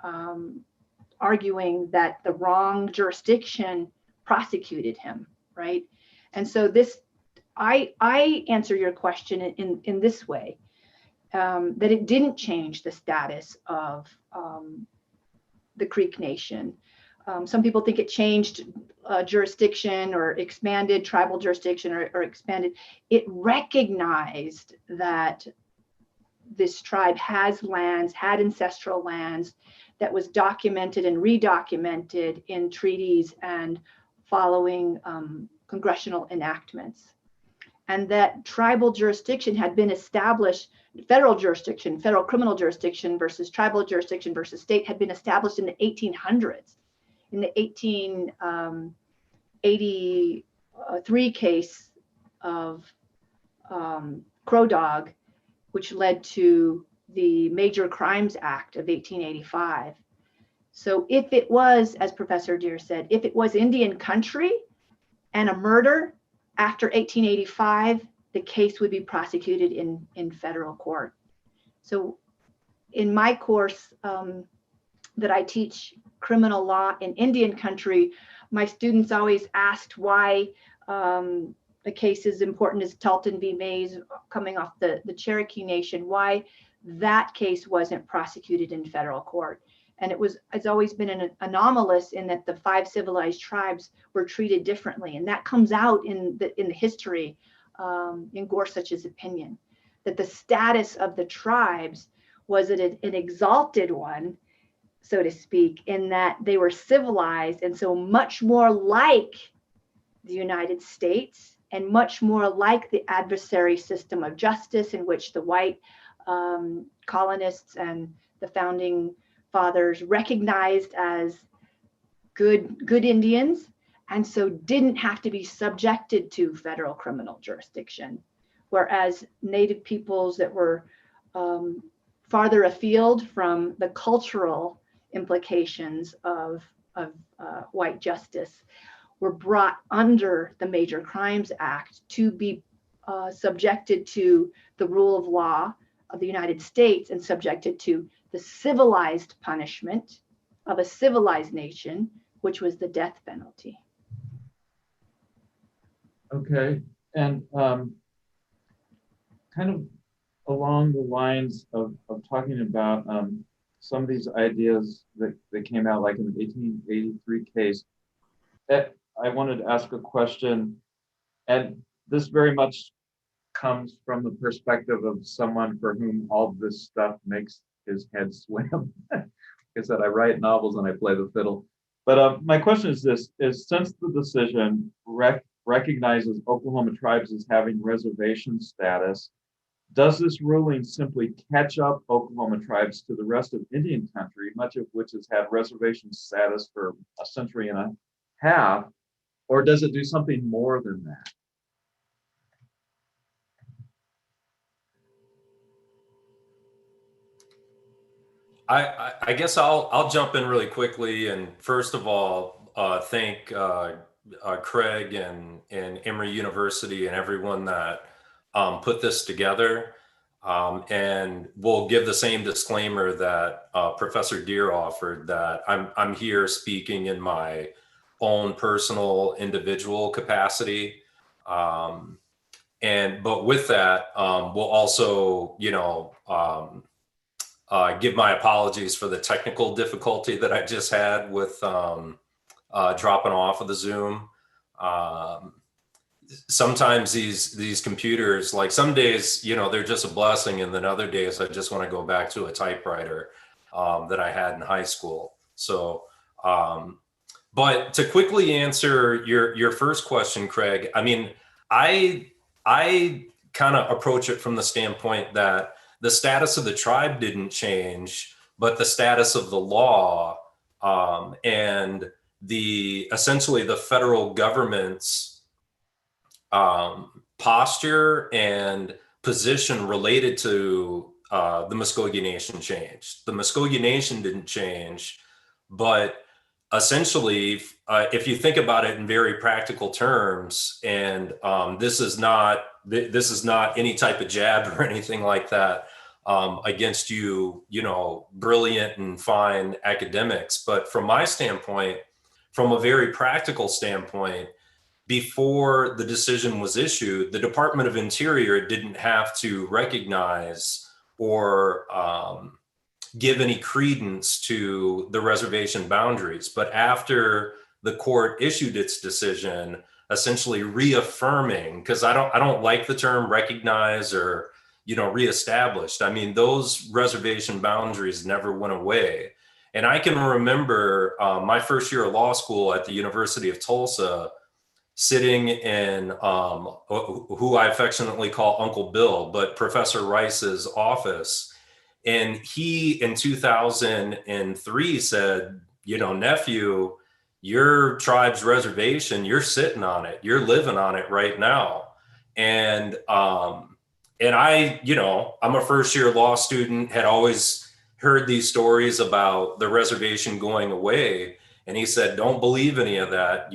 arguing that the wrong jurisdiction prosecuted him, right? And so this, I answer your question in this way, that it didn't change the status of the Creek Nation. Some people think it changed jurisdiction or expanded tribal jurisdiction or expanded. It recognized that this tribe has lands, had ancestral lands that was documented and redocumented in treaties and following congressional enactments. And that tribal jurisdiction had been established, federal jurisdiction, federal criminal jurisdiction versus tribal jurisdiction versus state, had been established in the 1800s. In the 1883 case of Crow Dog, which led to the Major Crimes Act of 1885. So if it was, as Professor Deere said, if it was Indian country and a murder after 1885, the case would be prosecuted in federal court. So in my course that I teach criminal law in Indian country, my students always asked why the case is important as Talton v. Mays coming off the Cherokee Nation, why that case wasn't prosecuted in federal court. And it's always been an anomalous in that the 5 civilized tribes were treated differently. And that comes out in the history, in Gorsuch's opinion, that the status of the tribes was an exalted one, so to speak, in that they were civilized and so much more like the United States and much more like the adversary system of justice in which the white colonists and the founding fathers recognized as good Indians, and so didn't have to be subjected to federal criminal jurisdiction. Whereas Native peoples that were farther afield from the cultural implications of white justice were brought under the Major Crimes Act to be subjected to the rule of law of the United States and subjected to the civilized punishment of a civilized nation, which was the death penalty. Okay, and kind of along the lines of talking about some of these ideas that came out, like in the 1883 case, I wanted to ask a question, and this very much comes from the perspective of someone for whom all this stuff makes his head swim. Like I said, I write novels and I play the fiddle. But my question is this, since the decision recognizes Oklahoma tribes as having reservation status, does this ruling simply catch up Oklahoma tribes to the rest of Indian country, much of which has had reservation status for a century and a half, or does it do something more than that? I guess I'll jump in really quickly, and first of all, thank Craig and Emory University and everyone that put this together. And we'll give the same disclaimer that Professor Deere offered, that I'm here speaking in my own personal individual capacity. But with that, we'll also, give my apologies for the technical difficulty that I just had with dropping off of the Zoom. sometimes these computers, like some days, they're just a blessing, and then other days I just want to go back to a typewriter that I had in high school. So, but to quickly answer your first question, Craig, I mean, I kind of approach it from the standpoint that the status of the tribe didn't change, but the status of the law and essentially the federal government's posture and position related to the Muskogee Nation changed. The Muskogee Nation didn't change, but essentially, if you think about it in very practical terms, and this is not any type of jab or anything like that against brilliant and fine academics, but from my standpoint, from a very practical standpoint, before the decision was issued, the Department of Interior didn't have to recognize or give any credence to the reservation boundaries. But after the court issued its decision, essentially reaffirming, because I don't like the term recognize or reestablished. I mean, those reservation boundaries never went away. And I can remember my first year of law school at the University of Tulsa, sitting in who I affectionately call Uncle Bill, but Professor Rice's office. And he, in 2003, said, nephew, your tribe's reservation, you're sitting on it. You're living on it right now. And I, I'm a first year law student, had always heard these stories about the reservation going away. And he said, don't believe any of that.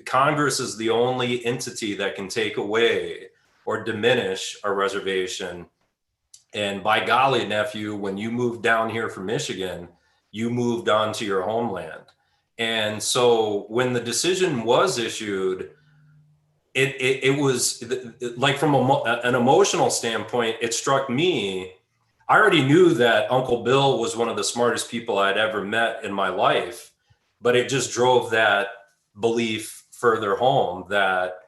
Congress is the only entity that can take away or diminish a reservation. And by golly, nephew, when you moved down here from Michigan, you moved on to your homeland. And so when the decision was issued, it was like from an emotional standpoint, it struck me. I already knew that Uncle Bill was one of the smartest people I'd ever met in my life, but it just drove that belief further home that,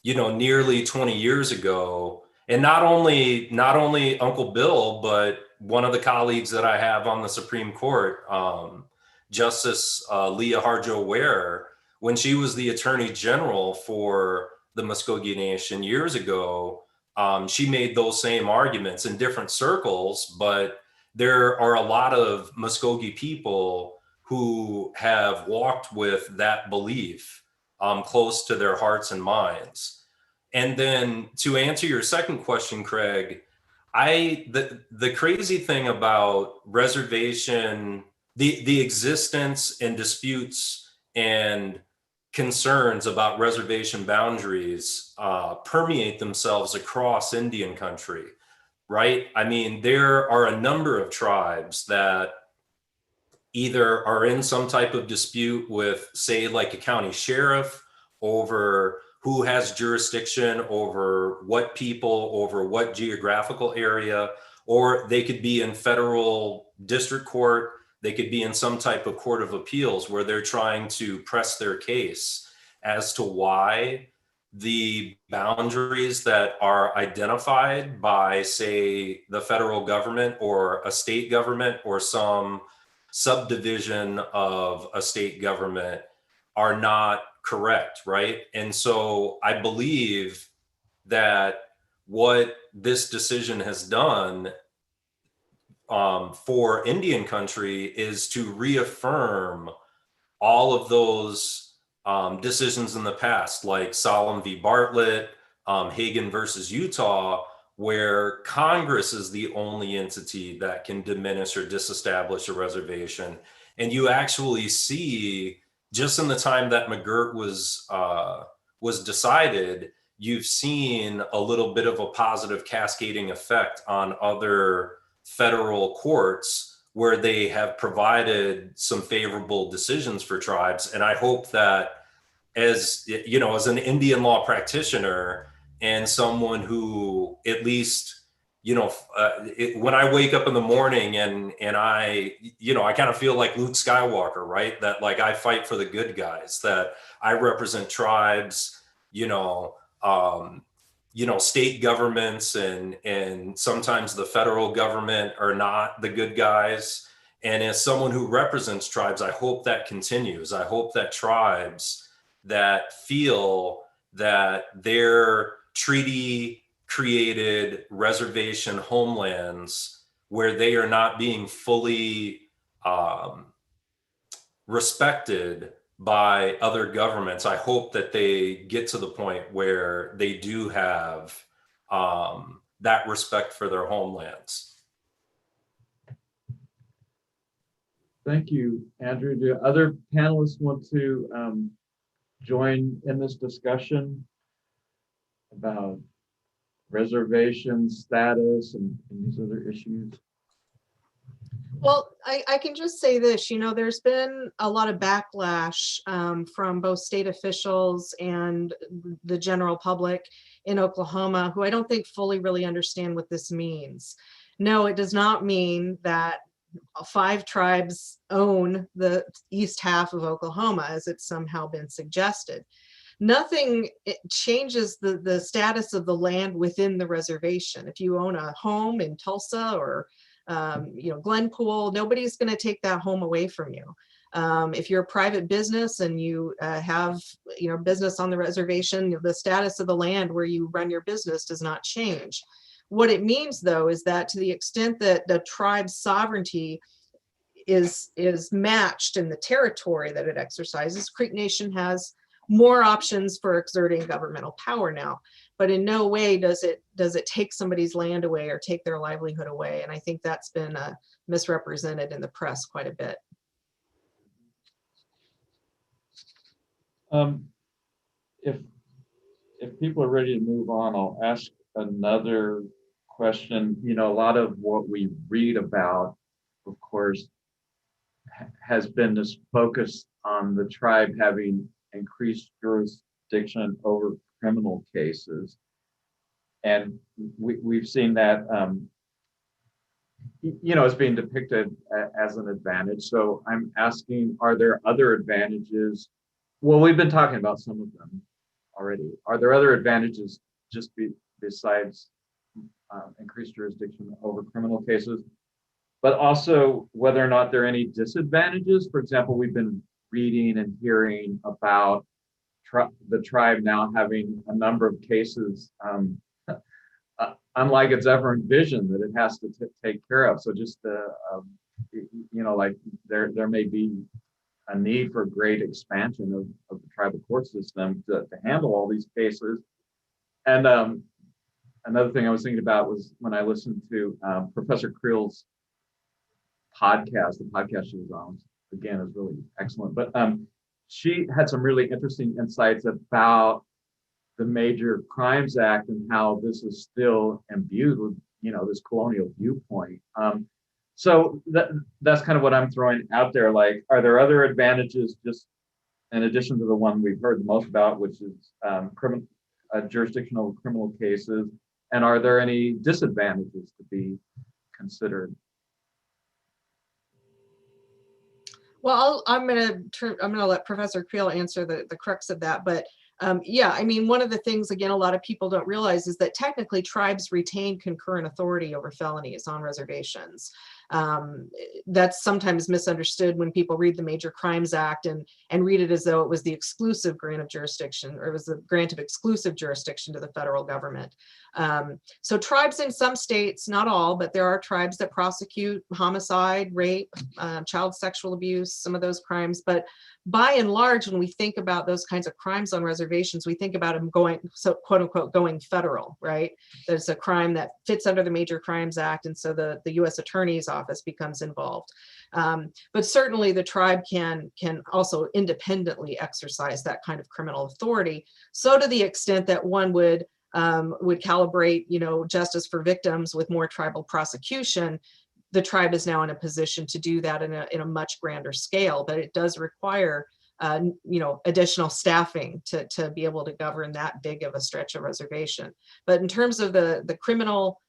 nearly 20 years ago, and not only Uncle Bill, but one of the colleagues that I have on the Supreme Court, Justice Leah Harjo Ware, when she was the Attorney General for the Muskogee Nation years ago, she made those same arguments in different circles, but there are a lot of Muskogee people who have walked with that belief close to their hearts and minds. And then to answer your second question, Craig, the crazy thing about reservation, the existence and disputes and concerns about reservation boundaries permeate themselves across Indian country, right? I mean, there are a number of tribes that either are in some type of dispute with, say, like a county sheriff over who has jurisdiction over what people, over what geographical area, or they could be in federal district court, they could be in some type of court of appeals where they're trying to press their case as to why the boundaries that are identified by, say, the federal government or a state government or some subdivision of a state government are not correct, right? And so I believe that what this decision has done for Indian country is to reaffirm all of those decisions in the past, like Solemn v. Bartlett, Hagan versus Utah, where Congress is the only entity that can diminish or disestablish a reservation. And you actually see, just in the time that McGirt was decided, you've seen a little bit of a positive cascading effect on other federal courts where they have provided some favorable decisions for tribes. And I hope that as an Indian law practitioner and someone who at least when I wake up in the morning and I, I kind of feel like Luke Skywalker, right? That like I fight for the good guys, that I represent tribes, state governments and sometimes the federal government are not the good guys. And as someone who represents tribes, I hope that continues. I hope that tribes that feel that their treaty created reservation homelands where they are not being fully respected by other governments. I hope that they get to the point where they do have that respect for their homelands. Thank you, Andrew. Do other panelists want to join in this discussion about reservation status and these other issues? Well, I can just say this, there's been a lot of backlash from both state officials and the general public in Oklahoma who I don't think fully really understand what this means. No, it does not mean that 5 tribes own the east half of Oklahoma, as it's somehow been suggested. Nothing changes the status of the land within the reservation. If you own a home in Tulsa or Glenpool, nobody's going to take that home away from you. If you're a private business and you have business on the reservation, the status of the land where you run your business does not change. What it means, though, is that to the extent that the tribe's sovereignty is matched in the territory that it exercises, Creek Nation has more options for exerting governmental power now. But in no way does it take somebody's land away or take their livelihood away. And I think that's been misrepresented in the press quite a bit. If people are ready to move on, I'll ask another question. A lot of what we read about, of course, has been this focus on the tribe having increased jurisdiction over criminal cases. And we've seen that, as being depicted as an advantage. So I'm asking, are there other advantages? Well, we've been talking about some of them already. Are there other advantages besides increased jurisdiction over criminal cases, but also whether or not there are any disadvantages? For example, we've been reading and hearing about the tribe now having a number of cases, unlike it's ever envisioned, that it has to take care of. So just, like there may be a need for great expansion of the tribal court system to handle all these cases. And another thing I was thinking about was when I listened to Professor Creel's podcast, the podcast she was on, again, is really excellent. But she had some really interesting insights about the Major Crimes Act and how this is still imbued with, this colonial viewpoint. So that's kind of what I'm throwing out there. Like, are there other advantages just in addition to the one we've heard the most about, which is jurisdictional criminal cases? And are there any disadvantages to be considered? Well, I'm gonna let Professor Creel answer the crux of that. But yeah, I mean, one of the things, again, a lot of people don't realize is that technically tribes retain concurrent authority over felonies on reservations. That's sometimes misunderstood when people read the Major Crimes Act and read it as though it was the exclusive grant of jurisdiction, or it was the grant of exclusive jurisdiction to the federal government. So tribes in some states, not all, but there are tribes that prosecute homicide, rape, child sexual abuse, some of those crimes. But by and large, when we think about those kinds of crimes on reservations, we think about them going, so quote unquote, going federal, right? There's a crime that fits under the Major Crimes Act, and so the U.S. Attorney's Office becomes involved. But certainly the tribe can also independently exercise that kind of criminal authority. So to the extent that one would calibrate, justice for victims with more tribal prosecution, the tribe is now in a position to do that in a much grander scale, but it does require, additional staffing to be able to govern that big of a stretch of reservation. But in terms of the criminal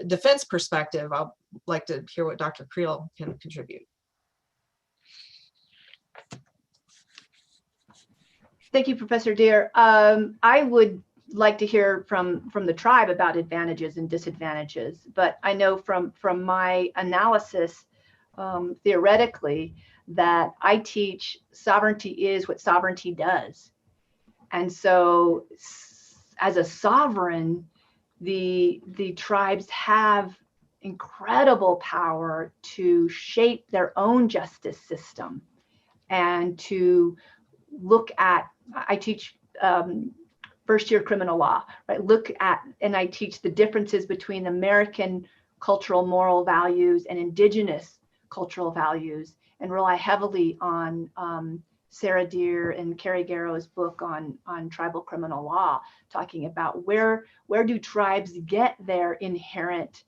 defense perspective, I'll like to hear what Dr. Creel can contribute. Thank you, Professor Deere. I would like to hear from the tribe about advantages and disadvantages, but I know from my analysis, theoretically, that I teach sovereignty is what sovereignty does. And so as a sovereign, the tribes have incredible power to shape their own justice system and to look at, I teach first year criminal law, right? Look at, and I teach the differences between American cultural moral values and indigenous cultural values, and rely heavily on Sarah Deere and Carrie Garrow's book on tribal criminal law, talking about where do tribes get their inherent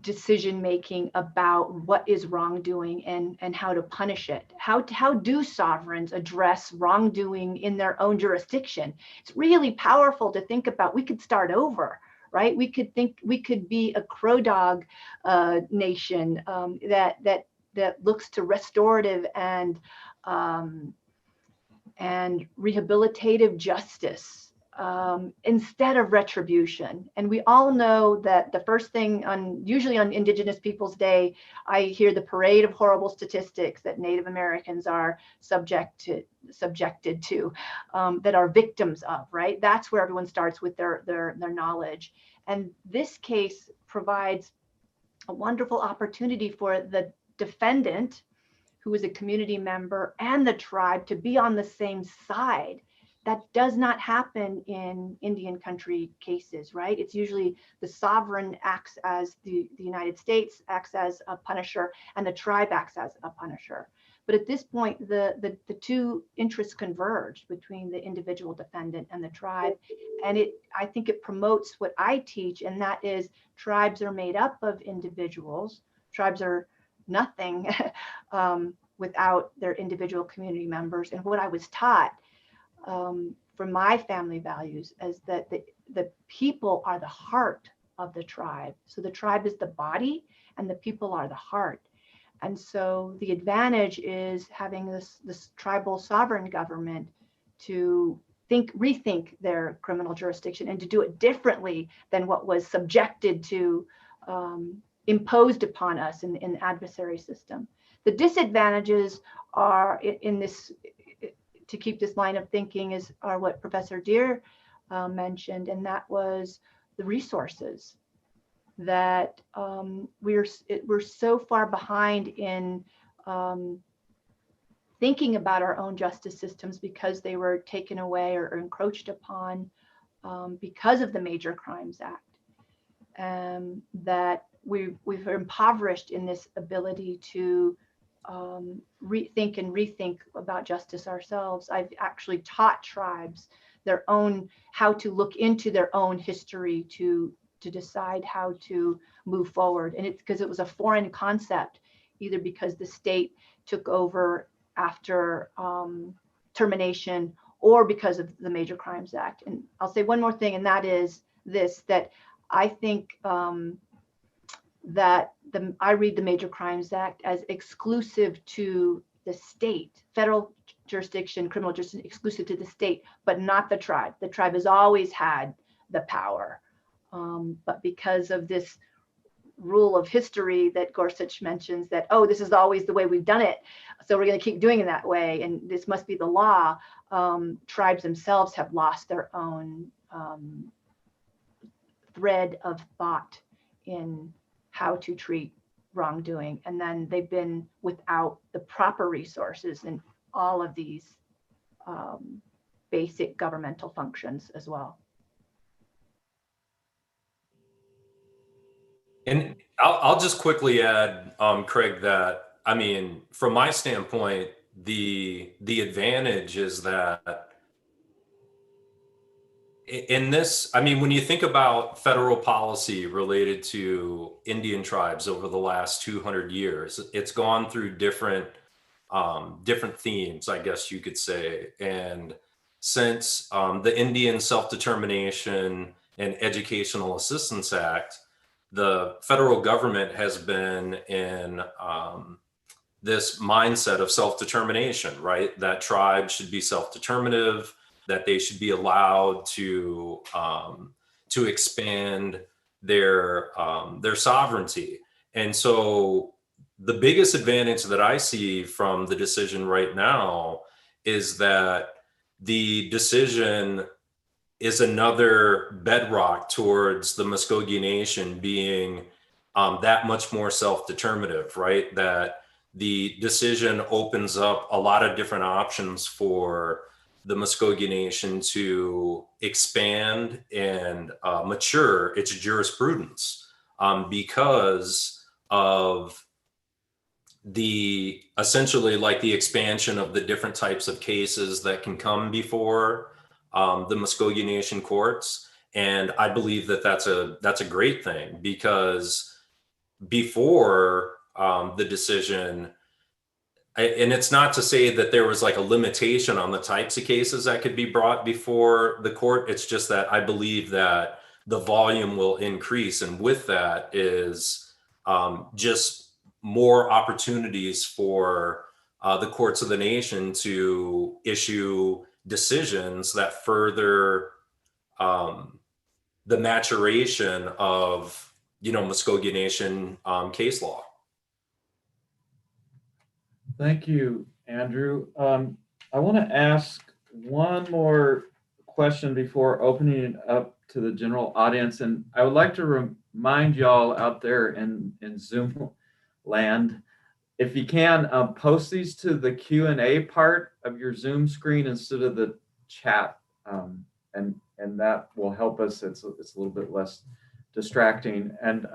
decision making about what is wrongdoing and how to punish it. How do sovereigns address wrongdoing in their own jurisdiction? It's really powerful to think about. We could start over, right? We could be a crow dog nation that looks to restorative and rehabilitative justice instead of retribution. And we all know that the first thing usually on Indigenous Peoples Day, I hear the parade of horrible statistics that Native Americans are subjected to, that are victims of, right? That's where everyone starts with their knowledge. And this case provides a wonderful opportunity for the defendant, who is a community member, and the tribe to be on the same side. That does not happen in Indian country cases, right? It's usually the sovereign acts as the United States acts as a punisher, and the tribe acts as a punisher. But at this point, the two interests converge between the individual defendant and the tribe. And I think it promotes what I teach, and that is tribes are made up of individuals. Tribes are nothing without their individual community members. And what I was taught from my family values is that the people are the heart of the tribe. So the tribe is the body and the people are the heart. And so the advantage is having this tribal sovereign government to rethink their criminal jurisdiction and to do it differently than what was subjected to, imposed upon us in the adversary system. The disadvantages are in this, to keep this line of thinking, are what Professor Deere mentioned, and that was the resources. That we're so far behind in thinking about our own justice systems because they were taken away or encroached upon because of the Major Crimes Act, that we've impoverished in this ability to think and rethink about justice ourselves. I've actually taught tribes how to look into their own history to decide how to move forward. And it's because it was a foreign concept, either because the state took over after termination or because of the Major Crimes Act. And I'll say one more thing, and that is that I think that I read the Major Crimes Act as exclusive to the state, federal jurisdiction, criminal jurisdiction exclusive to the state, but not the tribe. The tribe has always had the power. But because of this rule of history that Gorsuch mentions, that, oh, this is always the way we've done it, so we're going to keep doing it that way, and this must be the law, tribes themselves have lost their own thread of thought in how to treat wrongdoing. And then they've been without the proper resources in all of these basic governmental functions as well. And I'll just quickly add, Craig, that, I mean, from my standpoint, the advantage is that in this, I mean, when you think about federal policy related to Indian tribes over the last 200 years, it's gone through different themes, I guess you could say. And since the Indian Self-Determination and Educational Assistance Act, the federal government has been in this mindset of self-determination, right? That tribes should be self-determinative, that they should be allowed to expand their sovereignty. And so the biggest advantage that I see from the decision right now is that the decision is another bedrock towards the Muskogee Nation being that much more self-determinative, right? That the decision opens up a lot of different options for the Muskogee Nation to expand and mature its jurisprudence because of the essentially like the expansion of the different types of cases that can come before the Muskogee Nation courts. And I believe that that's a great thing, because before the decision, and it's not to say that there was like a limitation on the types of cases that could be brought before the court. It's just that I believe that the volume will increase. And with that is just more opportunities for the courts of the nation to issue decisions that further the maturation of, Muskogee Nation case law. Thank you, Andrew. I want to ask one more question before opening it up to the general audience. And I would like to remind y'all out there in Zoom land, if you can, post these to the Q&A part of your Zoom screen instead of the chat. And that will help us. It's a little bit less distracting. And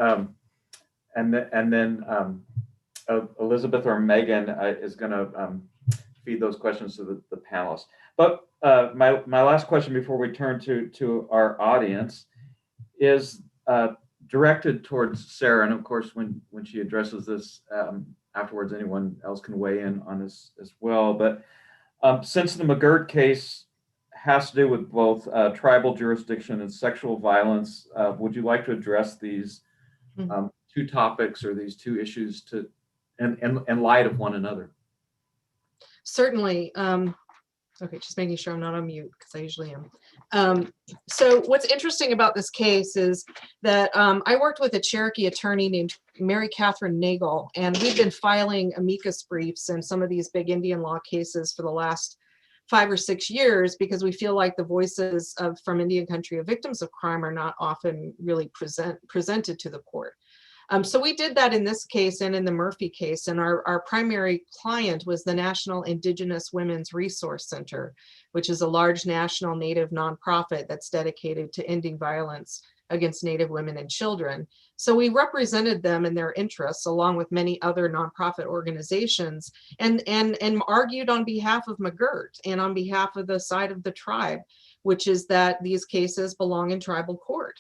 then Elizabeth or Megan is going to feed those questions to the panelists. But my last question before we turn to our audience is directed towards Sarah. And of course, when she addresses this afterwards, anyone else can weigh in on this as well. But since the McGirt case has to do with both tribal jurisdiction and sexual violence, would you like to address these two topics or these two issues in light of one another? Certainly. Okay, just making sure I'm not on mute, because I usually am. So what's interesting about this case is that I worked with a Cherokee attorney named Mary Catherine Nagel, and we've been filing amicus briefs in some of these big Indian law cases for the last 5 or 6 years, because we feel like the voices from Indian country of victims of crime are not often really presented to the court. So we did that in this case and in the Murphy case, and our primary client was the National Indigenous Women's Resource Center, which is a large national Native nonprofit that's dedicated to ending violence against Native women and children. So we represented them in their interests, along with many other nonprofit organizations, and argued on behalf of McGirt and on behalf of the side of the tribe, which is that these cases belong in tribal court.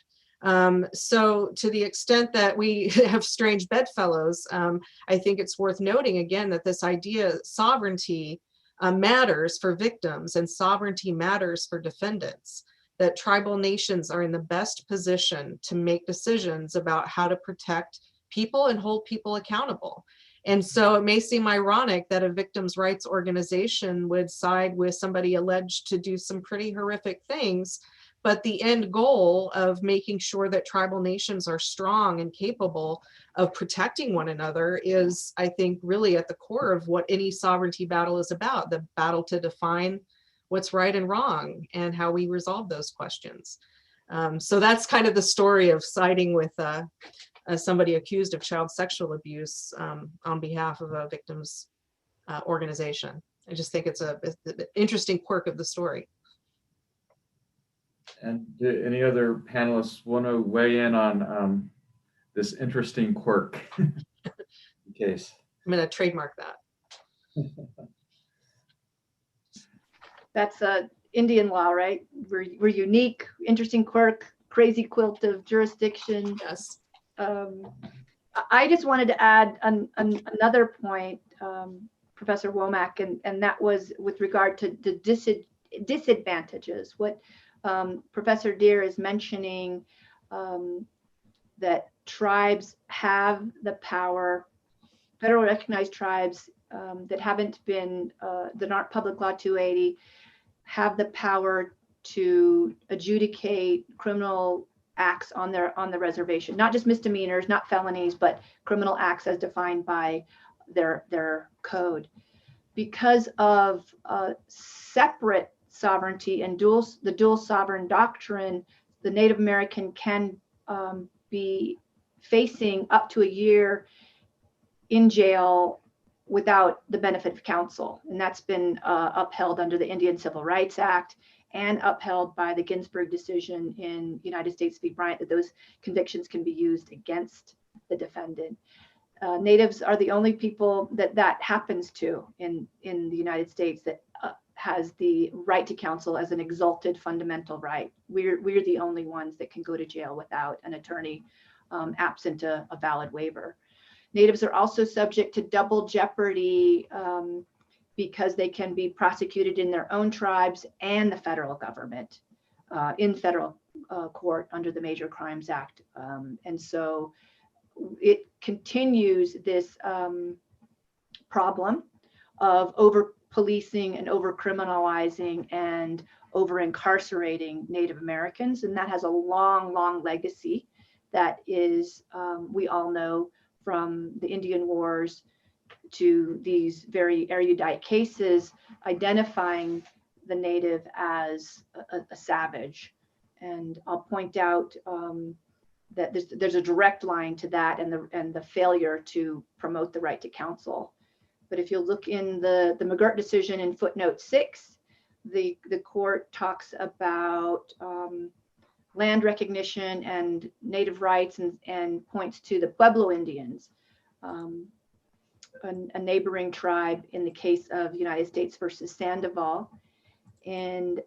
So to the extent that we have strange bedfellows, I think it's worth noting again that this idea sovereignty matters for victims and sovereignty matters for defendants, that tribal nations are in the best position to make decisions about how to protect people and hold people accountable. And so it may seem ironic that a victims' rights organization would side with somebody alleged to do some pretty horrific things, but the end goal of making sure that tribal nations are strong and capable of protecting one another is, I think, really at the core of what any sovereignty battle is about, the battle to define what's right and wrong and how we resolve those questions. So that's kind of the story of siding with somebody accused of child sexual abuse on behalf of a victims organization. I just think it's an interesting quirk of the story. And do any other panelists want to weigh in on this interesting quirk case? I'm going to trademark that. That's Indian law, right? We're unique, interesting quirk, crazy quilt of jurisdiction. Yes. I just wanted to add another point, Professor Womack, and that was with regard to disadvantages. What Professor Deere is mentioning, that tribes have the power, federal recognized tribes that haven't been, that aren't Public Law 280, have the power to adjudicate criminal acts on the reservation, not just misdemeanors, not felonies, but criminal acts as defined by their code. Because of separate sovereignty and the dual sovereign doctrine, the Native American can be facing up to a year in jail without the benefit of counsel. And that's been upheld under the Indian Civil Rights Act and upheld by the Ginsburg decision in United States v. Bryant, that those convictions can be used against the defendant. Natives are the only people that happens to in the United States that has the right to counsel as an exalted fundamental right. We're the only ones that can go to jail without an attorney, absent a valid waiver. Natives are also subject to double jeopardy because they can be prosecuted in their own tribes and the federal government in federal court under the Major Crimes Act. And so it continues this problem of over policing and over criminalizing and over incarcerating Native Americans. And that has a long, long legacy that is, we all know, from the Indian Wars to these very erudite cases identifying the Native as a savage. And I'll point out that there's a direct line to that and the failure to promote the right to counsel. But if you look in the McGirt decision in footnote 6, the court talks about land recognition and Native rights and points to the Pueblo Indians, a neighboring tribe in the case of United States versus Sandoval. And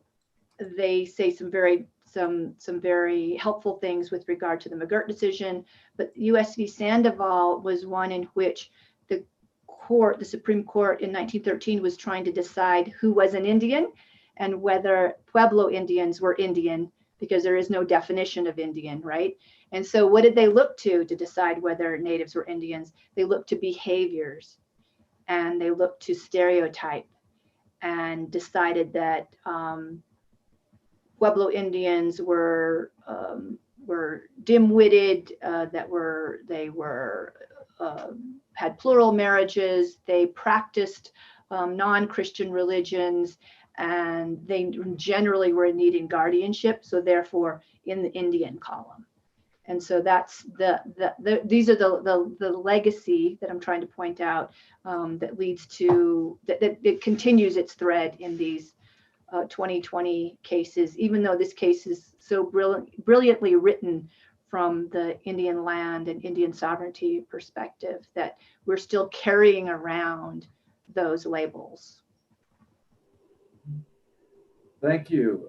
they say some very helpful things with regard to the McGirt decision, but US v. Sandoval was one in which the Supreme Court in 1913 was trying to decide who was an Indian and whether Pueblo Indians were Indian, because there is no definition of Indian, right? And so what did they look to decide whether natives were Indians? They looked to behaviors and they looked to stereotype and decided that Pueblo Indians were dim-witted, had plural marriages, they practiced non-Christian religions, and they generally were needing guardianship, so therefore in the Indian column. And so that's these are the legacy that I'm trying to point out that leads to that it continues its thread in these 2020 cases, even though this case is so brilliantly written from the Indian land and Indian sovereignty perspective, that we're still carrying around those labels. Thank you.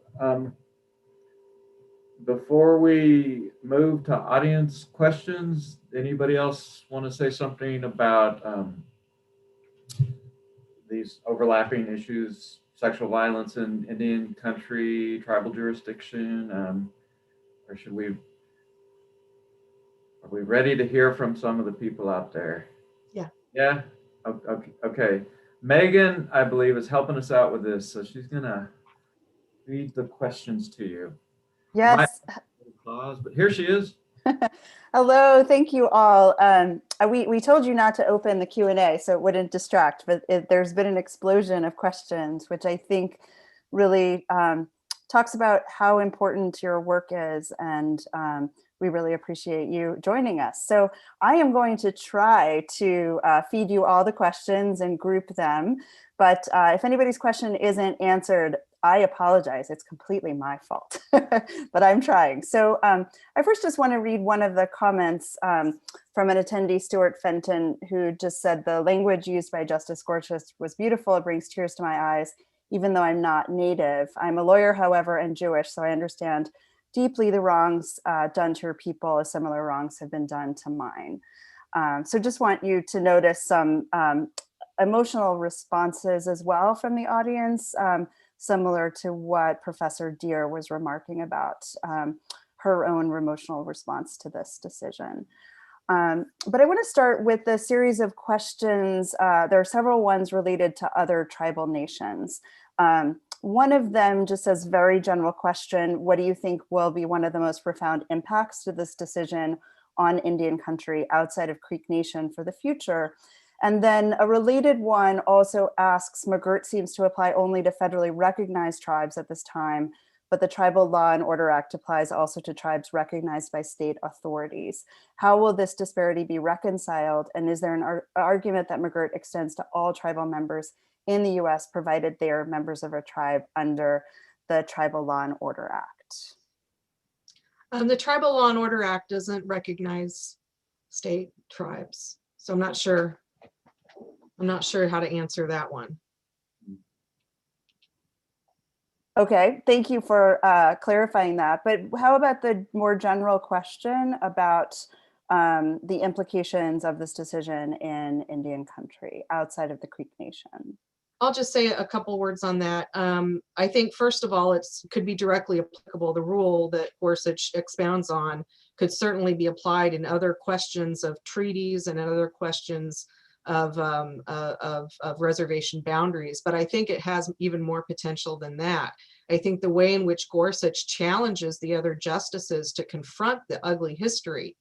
Before we move to audience questions, anybody else want to say something about these overlapping issues, sexual violence in Indian country, tribal jurisdiction, or are we ready to hear from some of the people out there? Yeah. Yeah? Okay. Megan, I believe, is helping us out with this, so she's gonna read the questions to you. Yes. Pause, but here she is. Hello, thank you all. We told you not to open the Q&A so it wouldn't distract, but there's been an explosion of questions, which I think really talks about how important your work is, and we really appreciate you joining us. So I am going to try to feed you all the questions and group them, but if anybody's question isn't answered, I apologize. It's completely my fault, but I'm trying. So I first just want to read one of the comments from an attendee, Stuart Fenton, who just said the language used by Justice Gorsuch was beautiful. It brings tears to my eyes, even though I'm not Native. I'm a lawyer, however, and Jewish, so I understand deeply the wrongs done to your people as similar wrongs have been done to mine. So just want you to notice some emotional responses as well from the audience, similar to what Professor Deere was remarking about her own emotional response to this decision. But I want to start with a series of questions. There are several ones related to other tribal nations. One of them just says, very general question, what do you think will be one of the most profound impacts to this decision on Indian country outside of Creek Nation for the future? And then a related one also asks, McGirt seems to apply only to federally recognized tribes at this time, but the Tribal Law and Order Act applies also to tribes recognized by state authorities. How will this disparity be reconciled? And is there an argument that McGirt extends to all tribal members in the US, provided they are members of a tribe under the Tribal Law and Order Act? The Tribal Law and Order Act doesn't recognize state tribes. So I'm not sure how to answer that one. Okay, thank you for clarifying that. But how about the more general question about the implications of this decision in Indian country outside of the Creek Nation? I'll just say a couple words on that. I think, first of all, it could be directly applicable. The rule that Gorsuch expounds on could certainly be applied in other questions of treaties and other questions of reservation boundaries. But I think it has even more potential than that. I think the way in which Gorsuch challenges the other justices to confront the ugly history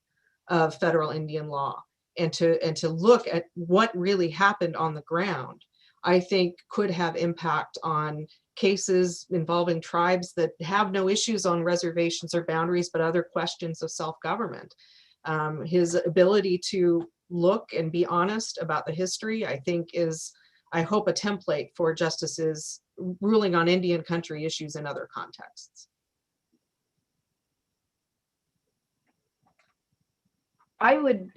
of federal Indian law and to look at what really happened on the ground, I think could have impact on cases involving tribes that have no issues on reservations or boundaries, but other questions of self-government. His ability to look and be honest about the history, I think, is, I hope, a template for justices ruling on Indian country issues in other contexts. I would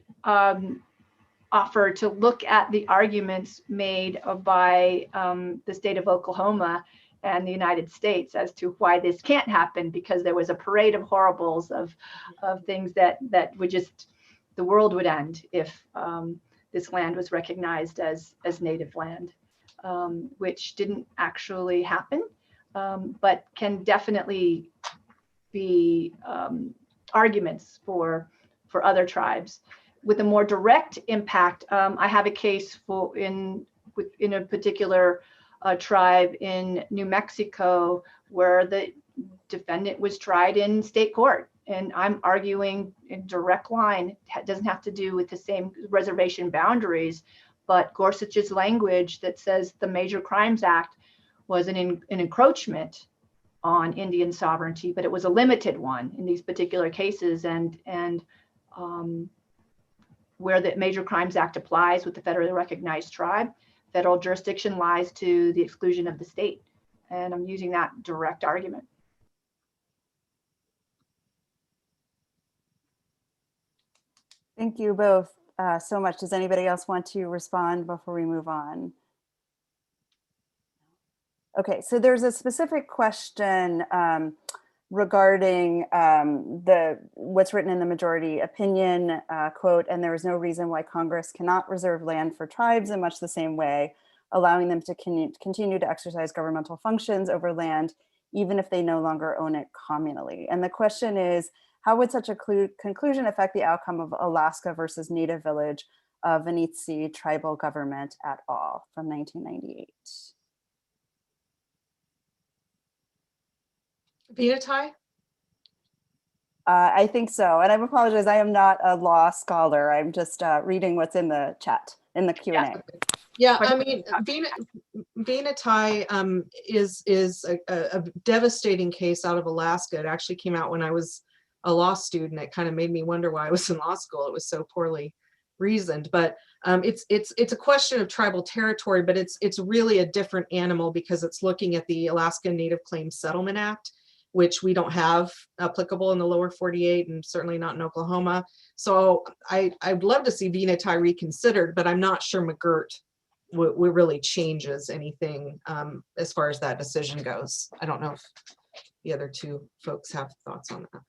offer to look at the arguments made by the state of Oklahoma and the United States as to why this can't happen, because there was a parade of horribles of things that would just, the world would end if this land was recognized as native land, which didn't actually happen, but can definitely be arguments for other tribes. With a more direct impact, I have a case in a particular tribe in New Mexico where the defendant was tried in state court. And I'm arguing in direct line, it doesn't have to do with the same reservation boundaries, but Gorsuch's language that says the Major Crimes Act was an encroachment on Indian sovereignty, but it was a limited one in these particular cases. And where the Major Crimes Act applies with the federally recognized tribe, federal jurisdiction lies to the exclusion of the state. And I'm using that direct argument. Thank you both so much. Does anybody else want to respond before we move on? Okay, so there's a specific question regarding what's written in the majority opinion, quote, and there is no reason why Congress cannot reserve land for tribes in much the same way, allowing them to continue to exercise governmental functions over land, even if they no longer own it communally. And the question is, how would such a conclusion affect the outcome of Alaska versus Native Village Venitsi tribal government at all from 1998? Venatai? I think so. And I apologize, I am not a law scholar. I'm just reading what's in the chat, in the Q&A. Yeah, I mean, Venatai is a devastating case out of Alaska. It actually came out when I was a law student. It kind of made me wonder why I was in law school. It was so poorly reasoned. But it's a question of tribal territory, but it's really a different animal because it's looking at the Alaska Native Claims Settlement Act, which we don't have applicable in the lower 48 and certainly not in Oklahoma. So I'd love to see Venatai reconsidered, but I'm not sure McGirt really changes anything as far as that decision goes. I don't know if the other two folks have thoughts on that.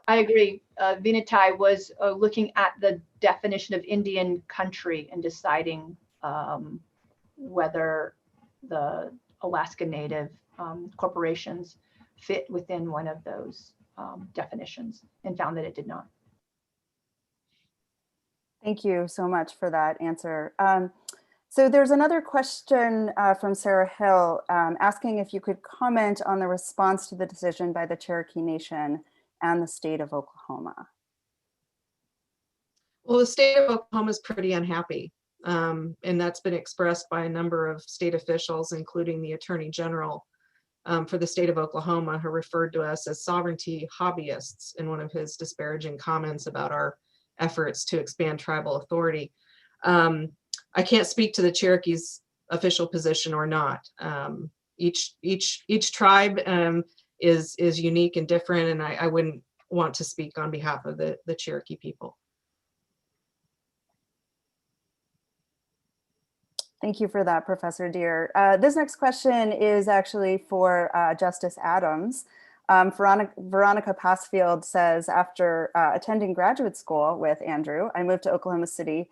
I agree. Vinatai was looking at the definition of Indian country and deciding whether the Alaska Native corporations fit within one of those definitions, and found that it did not. Thank you so much for that answer. So there's another question from Sarah Hill asking if you could comment on the response to the decision by the Cherokee Nation and the state of Oklahoma. Well, the state of Oklahoma is pretty unhappy, and that's been expressed by a number of state officials, including the Attorney General for the state of Oklahoma, who referred to us as sovereignty hobbyists in one of his disparaging comments about our efforts to expand tribal authority. I can't speak to the Cherokee's official position or not. Each tribe is unique and different, and I wouldn't want to speak on behalf of the Cherokee people. Thank you for that, Professor Deere. This next question is actually for Justice Adams. Veronica Passfield says, after attending graduate school with Andrew, I moved to Oklahoma City.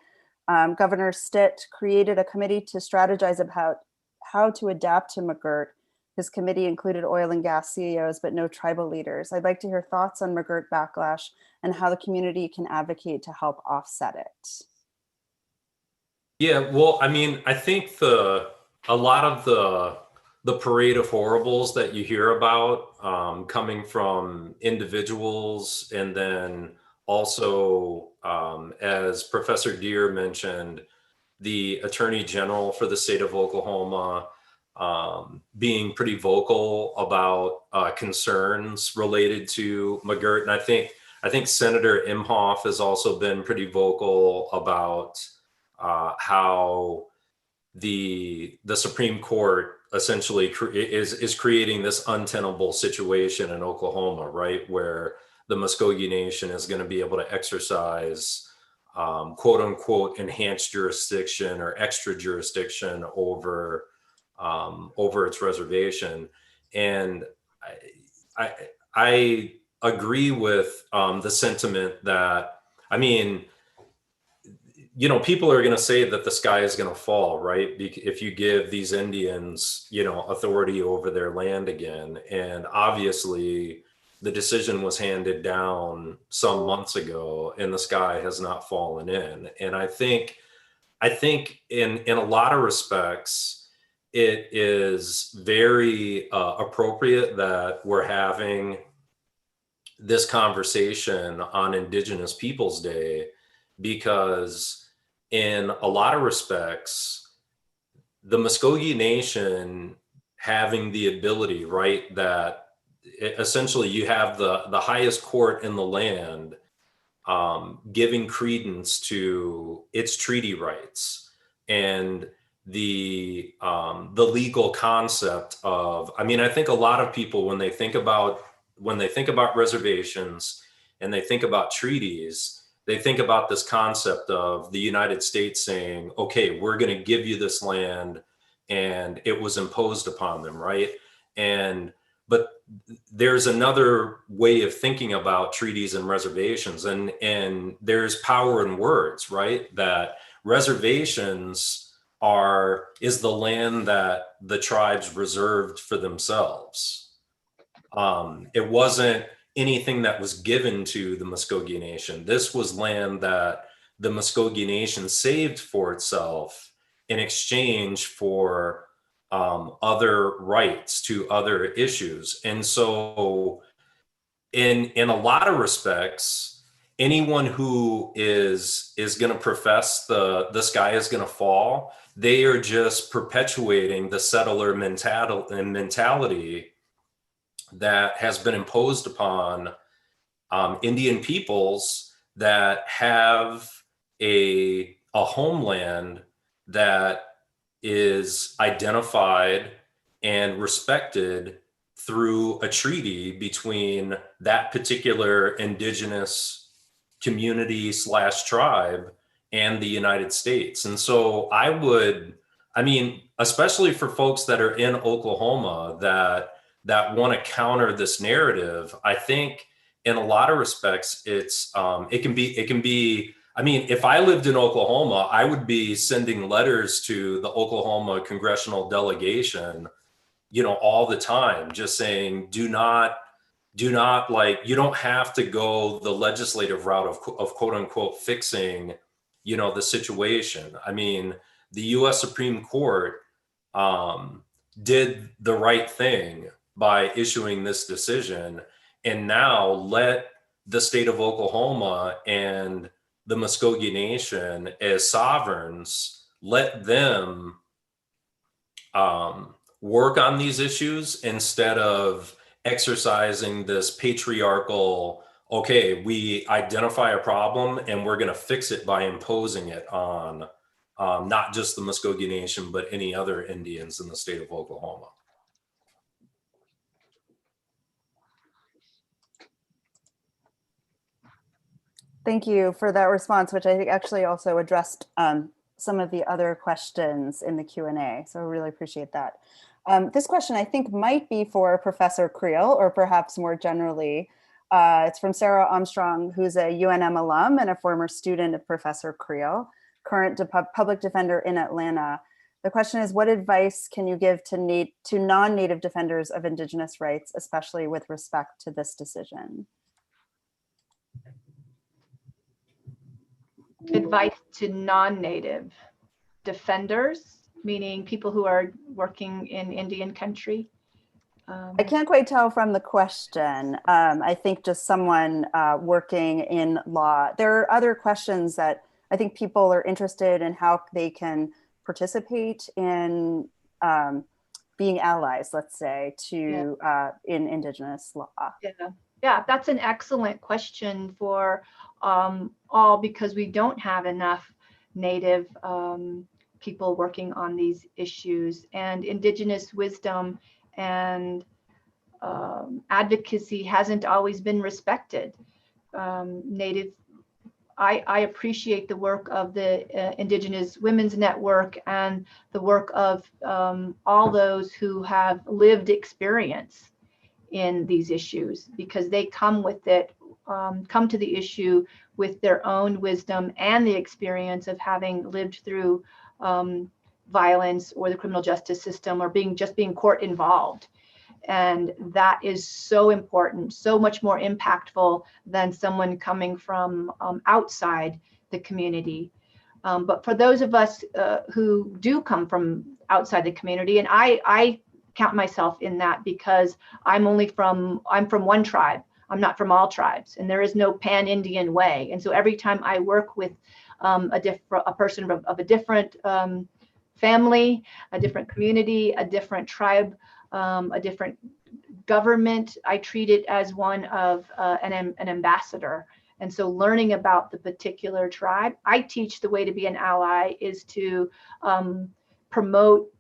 Governor Stitt created a committee to strategize about how to adapt to McGirt. His committee included oil and gas CEOs, but no tribal leaders. I'd like to hear thoughts on McGirt backlash and how the community can advocate to help offset it. Yeah, well, I mean, I think a lot of the parade of horribles that you hear about coming from individuals, and then also, as Professor Deere mentioned, the Attorney General for the state of Oklahoma being pretty vocal about concerns related to McGirt, and I think Senator Imhoff has also been pretty vocal about how the Supreme Court essentially is creating this untenable situation in Oklahoma, right, where the Muskogee Nation is going to be able to exercise quote unquote enhanced jurisdiction or extra jurisdiction over its reservation. And I agree with the sentiment that, I mean, you know, people are going to say that the sky is going to fall, right? If you give these Indians, you know, authority over their land again. And obviously the decision was handed down some months ago and the sky has not fallen in. And I think in a lot of respects, it is very appropriate that we're having this conversation on Indigenous Peoples Day, because in a lot of respects, the Muskogee Nation having the ability, right, that essentially you have the highest court in the land giving credence to its treaty rights and the legal concept of, I mean, I think a lot of people, when they think about reservations and they think about treaties, they think about this concept of the United States saying, okay, we're going to give you this land, and it was imposed upon them, right? But there's another way of thinking about treaties and reservations, and there's power in words, right? That reservations is the land that the tribes reserved for themselves. It wasn't anything that was given to the Muskogee Nation. This was land that the Muskogee Nation saved for itself in exchange for other rights to other issues. And so in a lot of respects, anyone who is going to profess the sky is going to fall, they are just perpetuating the settler mentality that has been imposed upon Indian peoples that have a homeland that is identified and respected through a treaty between that particular indigenous community / tribe and the United States. And so I mean, especially for folks that are in Oklahoma that want to counter this narrative, I think in a lot of respects, it can be, I mean, if I lived in Oklahoma, I would be sending letters to the Oklahoma congressional delegation, you know, all the time, just saying, do not like, you don't have to go the legislative route of quote unquote fixing, you know, the situation. I mean, the US Supreme Court did the right thing by issuing this decision, and now let the state of Oklahoma and the Muskogee Nation as sovereigns, let them work on these issues instead of exercising this patriarchal, okay, we identify a problem and we're going to fix it by imposing it on not just the Muskogee Nation, but any other Indians in the state of Oklahoma. Thank you for that response, which I think actually also addressed some of the other questions in the Q&A. So I really appreciate that. This question I think might be for Professor Creel, or perhaps more generally. It's from Sarah Armstrong, who's a UNM alum and a former student of Professor Creel, current public defender in Atlanta. The question is, what advice can you give to non-Native defenders of Indigenous rights, especially with respect to this decision? Advice to non-Native defenders, meaning people who are working in Indian country? I can't quite tell from the question. I think just someone working in law. There are other questions that I think people are interested in, how they can participate in being allies, let's say, to in Indigenous law. Yeah, that's an excellent question for all, because we don't have enough Native people working on these issues, and Indigenous wisdom and advocacy hasn't always been respected. I appreciate the work of the Indigenous Women's Network and the work of all those who have lived experience in these issues, because they come with it, come to the issue with their own wisdom and the experience of having lived through violence or the criminal justice system, or being court involved. And that is so important, so much more impactful than someone coming from outside the community. But for those of us who do come from outside the community, and I count myself in that, because I'm from one tribe. I'm not from all tribes, and there is no pan-Indian way. And so every time I work with a person of a different family, a different community, a different tribe, a different government, I treat it as one of an ambassador. And so learning about the particular tribe, I teach the way to be an ally is to promote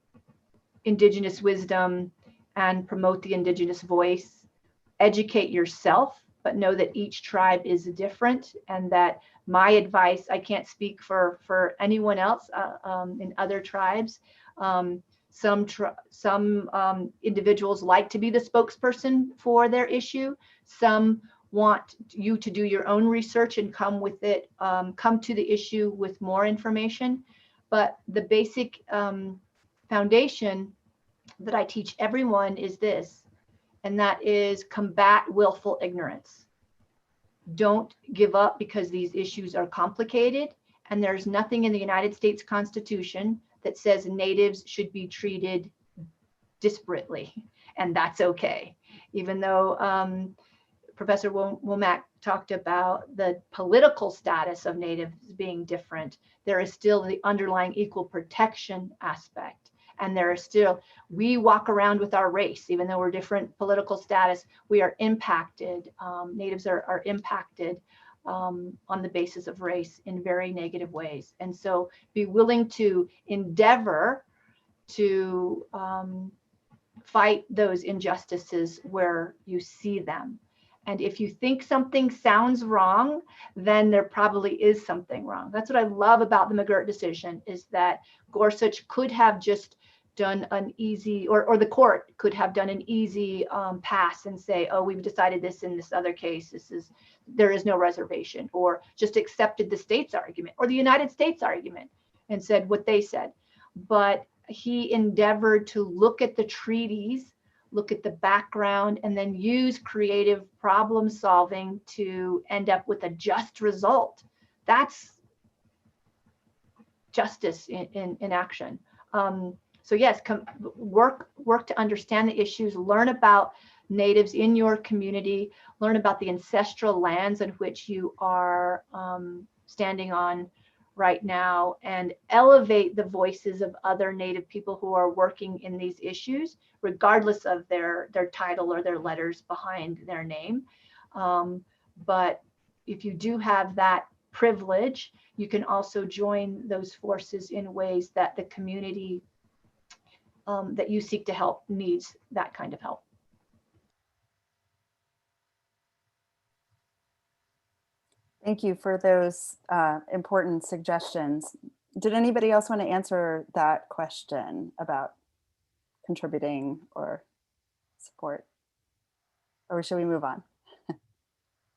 Indigenous wisdom and promote the Indigenous voice. Educate yourself, but know that each tribe is different, and that my advice, I can't speak for anyone else in other tribes. Some individuals like to be the spokesperson for their issue. Some want you to do your own research and come to the issue with more information. But the basic foundation that I teach everyone is this, and that is combat willful ignorance. Don't give up because these issues are complicated, and there's nothing in the United States Constitution that says Natives should be treated disparately, and that's okay. Even though Professor Womack talked about the political status of Natives being different, there is still the underlying equal protection aspect. And there are still, we walk around with our race, even though we're different political status, we are impacted. Natives are impacted on the basis of race in very negative ways. And so be willing to endeavor to fight those injustices where you see them. And if you think something sounds wrong, then there probably is something wrong. That's what I love about the McGirt decision, is that Gorsuch could have just done an easy, or the court could have done an easy pass and say, oh, we've decided this in this other case, there is no reservation, or just accepted the state's argument or the United States argument and said what they said. But he endeavored to look at the treaties, look at the background, and then use creative problem solving to end up with a just result. That's justice in action. So yes, work to understand the issues, learn about natives in your community, learn about the ancestral lands in which you are standing on right now, and elevate the voices of other Native people who are working in these issues, regardless of their title or their letters behind their name. But if you do have that privilege, you can also join those forces in ways that the community that you seek to help needs that kind of help. Thank you for those important suggestions. Did anybody else want to answer that question about contributing or support? Or should we move on?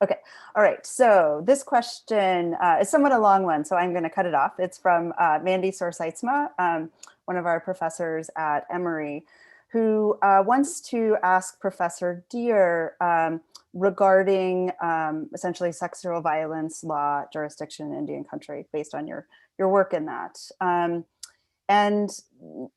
Okay, all right. So this question is somewhat a long one, so I'm going to cut it off. It's from Mandy Sorsaitzma, one of our professors at Emory, who wants to ask Professor Deer regarding essentially sexual violence law jurisdiction in Indian country, based on your work in that. And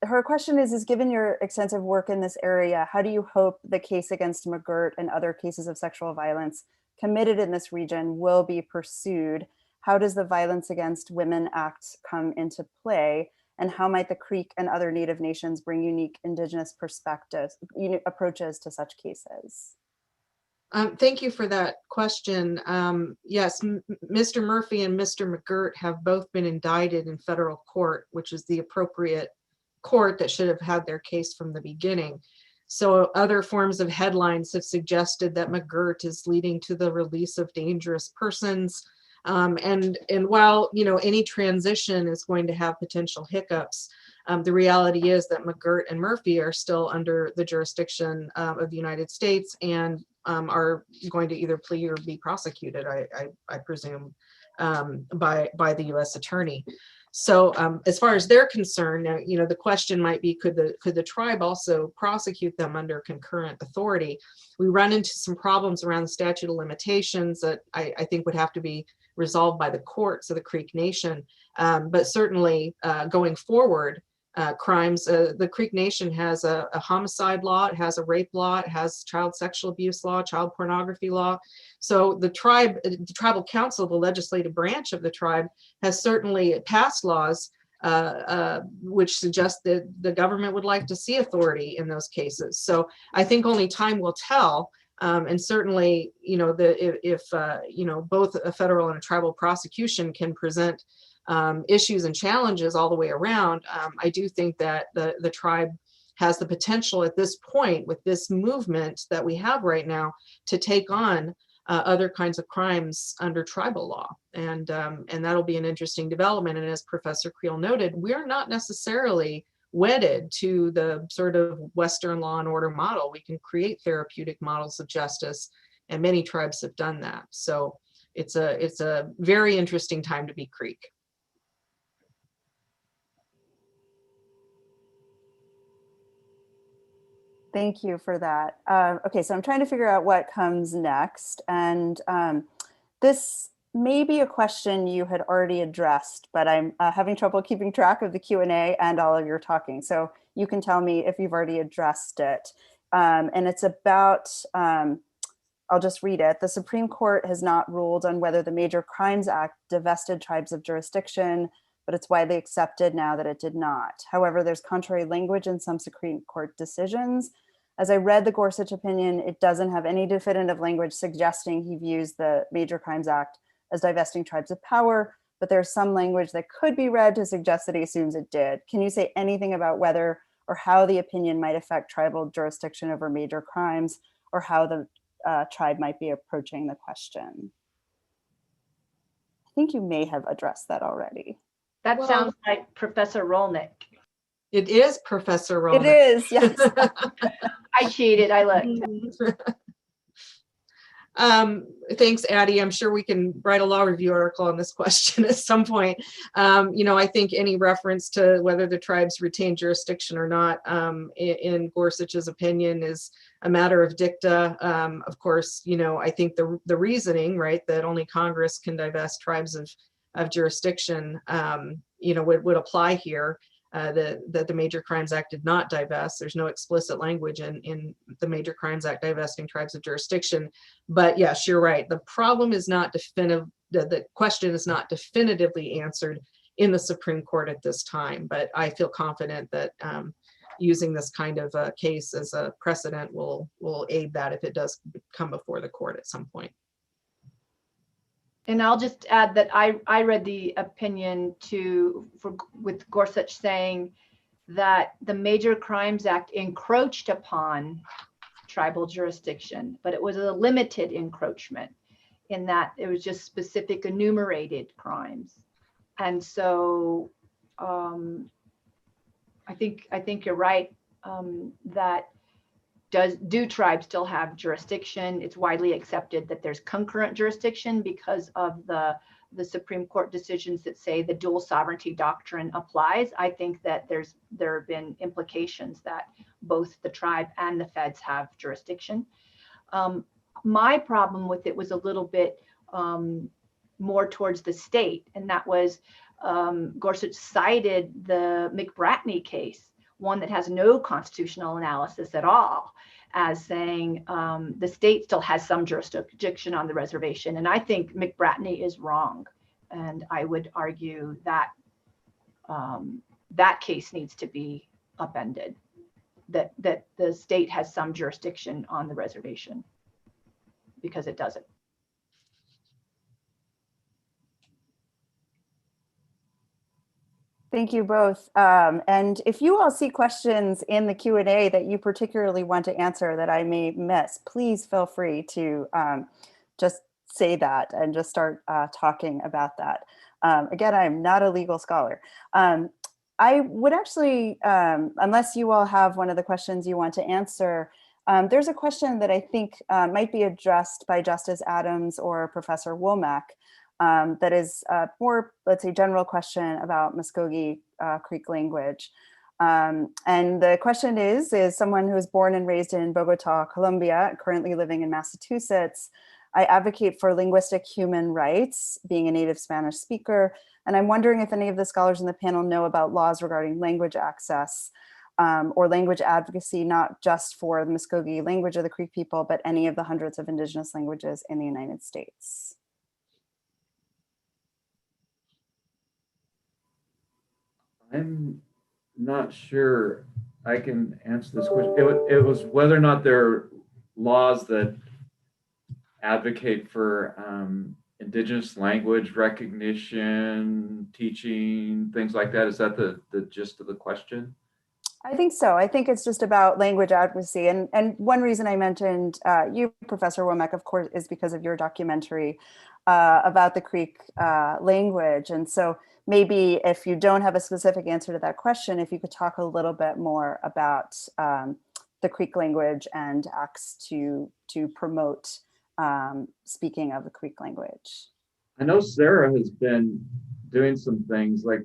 her question is given your extensive work in this area, how do you hope the case against McGirt and other cases of sexual violence committed in this region will be pursued? How does the Violence Against Women Act come into play? And how might the Creek and other Native nations bring unique Indigenous perspectives, approaches to such cases? Thank you for that question. Yes, Mr. Murphy and Mr. McGirt have both been indicted in federal court, which is the appropriate court that should have had their case from the beginning. So other forms of headlines have suggested that McGirt is leading to the release of dangerous persons. And while, you know, any transition is going to have potential hiccups, the reality is that McGirt and Murphy are still under the jurisdiction of the United States and are going to either plea or be prosecuted, I presume, by the U.S. Attorney. So as far as they're concerned, you know, the question might be, could the tribe also prosecute them under concurrent authority? We run into some problems around the statute of limitations that I think would have to be resolved by the courts of the Creek Nation. But certainly going forward, crimes, the Creek Nation has a homicide law, it has a rape law, it has child sexual abuse law, child pornography law. So the tribal council, the legislative branch of the tribe, has certainly passed laws which suggest that the government would like to see authority in those cases. So I think only time will tell. And certainly, you know, if you know, both a federal and a tribal prosecution can present issues and challenges all the way around, I do think that the tribe has the potential at this point, with this movement that we have right now, to take on other kinds of crimes under tribal law. And that'll be an interesting development. And as Professor Creel noted, we're not necessarily wedded to the sort of Western law and order model. We can create therapeutic models of justice, and many tribes have done that. So it's a very interesting time to be Creek. Thank you for that. Okay, so I'm trying to figure out what comes next. And this may be a question you had already addressed, but I'm having trouble keeping track of the Q&A and all of your talking. So you can tell me if you've already addressed it. And it's about, I'll just read it. The Supreme Court has not ruled on whether the Major Crimes Act divested tribes of jurisdiction, but it's widely accepted now that it did not. However, there's contrary language in some Supreme Court decisions. As I read the Gorsuch opinion, it doesn't have any definitive language suggesting he views the Major Crimes Act as divesting tribes of power, but there's some language that could be read to suggest that he assumes it did. Can you say anything about whether or how the opinion might affect tribal jurisdiction over major crimes, or how the tribe might be approaching the question? I think you may have addressed that already. That sounds like Professor Rolnick. It is Professor It Roman. is, yes. I cheated, I looked. Thanks, Addie. I'm sure we can write a law review article on this question at some point. I think any reference to whether the tribes retain jurisdiction or not in Gorsuch's opinion is a matter of dicta. Of course, I think the reasoning, right, that only Congress can divest tribes of jurisdiction, would apply here. That the Major Crimes Act did not divest. There's no explicit language in the Major Crimes Act divesting tribes of jurisdiction. But yes, you're right. The problem is not definitive. The question is not definitively answered in the Supreme Court at this time. But I feel confident that using this kind of a case as a precedent will aid that if it does come before the court at some point. And I'll just add that I read the opinion with Gorsuch saying that the Major Crimes Act encroached upon tribal jurisdiction, but it was a limited encroachment in that it was just specific enumerated crimes. And so I think you're right that do tribes still have jurisdiction? It's widely accepted that there's concurrent jurisdiction because of the Supreme Court decisions that say the dual sovereignty doctrine applies. I think that there have been implications that both the tribe and the feds have jurisdiction. My problem with it was a little bit more towards the state, and that was Gorsuch cited the McGirt case, one that has no constitutional analysis at all, as saying the state still has some jurisdiction on the reservation. And I think McGirt is wrong. And I would argue that that case needs to be upended, that the state has some jurisdiction on the reservation, because it doesn't. Thank you both. And if you all see questions in the Q&A that you particularly want to answer that I may miss, please feel free to just say that and just start talking about that. Again, I'm not a legal scholar. I would actually, unless you all have one of the questions you want to answer, there's a question that I think might be addressed by Justice Adams or Professor Womack. That is more, let's say, general question about Muskogee Creek language. And the question is someone who was born and raised in Bogota, Colombia, currently living in Massachusetts. I advocate for linguistic human rights, being a native Spanish speaker. And I'm wondering if any of the scholars in the panel know about laws regarding language access or language advocacy, not just for the Muskogee language of the Creek people, but any of the hundreds of indigenous languages in the United States. I'm not sure I can answer this question. It was whether or not there are laws that advocate for indigenous language recognition, teaching, things like that. Is that the gist of the question? I think so. I think it's just about language advocacy. And one reason I mentioned you, Professor Womack, of course, is because of your documentary about the Creek language. And so maybe if you don't have a specific answer to that question, if you could talk a little bit more about the Creek language and acts to promote speaking of the Creek language. I know Sarah has been doing some things like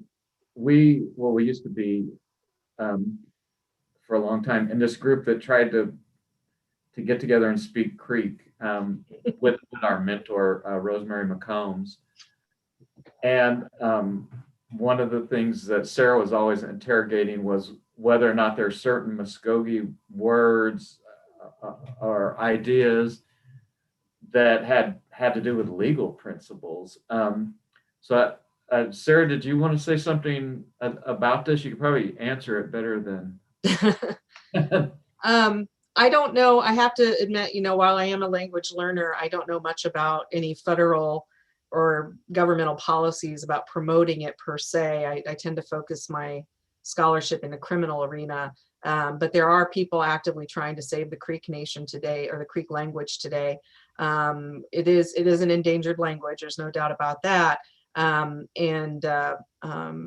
we used to be for a long time in this group that tried to get together and speak Creek with our mentor, Rosemary McCombs. And one of the things that Sarah was always interrogating was whether or not there are certain Muskogee words or ideas that had to do with legal principles. So Sarah, did you want to say something about this? You could probably answer it better than. I don't know. I have to admit, while I am a language learner, I don't know much about any federal or governmental policies about promoting it per se. I tend to focus my scholarship in the criminal arena, but there are people actively trying to save the Creek Nation today, or the Creek language today. It is an endangered language. There's no doubt about that.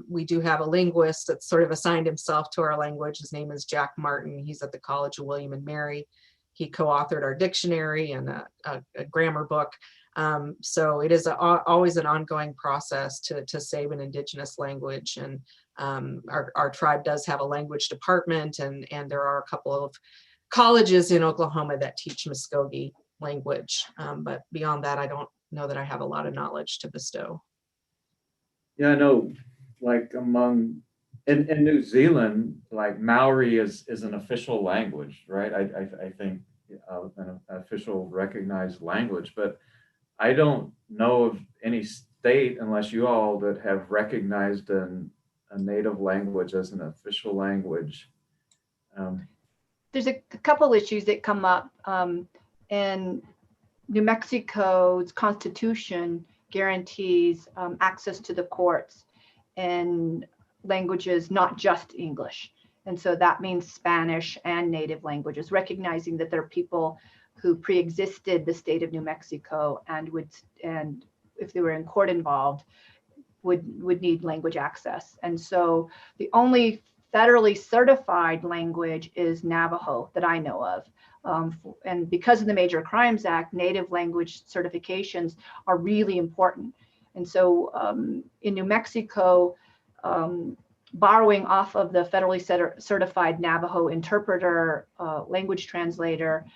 We do have a linguist that's sort of assigned himself to our language. His name is Jack Martin. He's at the College of William and Mary. He co-authored our dictionary and a grammar book. So it is always an ongoing process to save an indigenous language. And our tribe does have a language department, and there are a couple of colleges in Oklahoma that teach Muskogee language. But beyond that, I don't know that I have a lot of knowledge to bestow. Yeah, I know, like in New Zealand, like Maori is an official language, right? I think an official recognized language, but I don't know of any state, unless you all, that have recognized a native language as an official language. There's a couple issues that come up, and New Mexico's constitution guarantees access to the courts in languages, not just English. And so that means Spanish and native languages, recognizing that there are people who pre-existed the state of New Mexico and if they were in court involved, would need language access. And so the only federally certified language is Navajo that I know of. And because of the Major Crimes Act, native language certifications are really important. And so in New Mexico, borrowing off of the federally certified Navajo interpreter, language translator,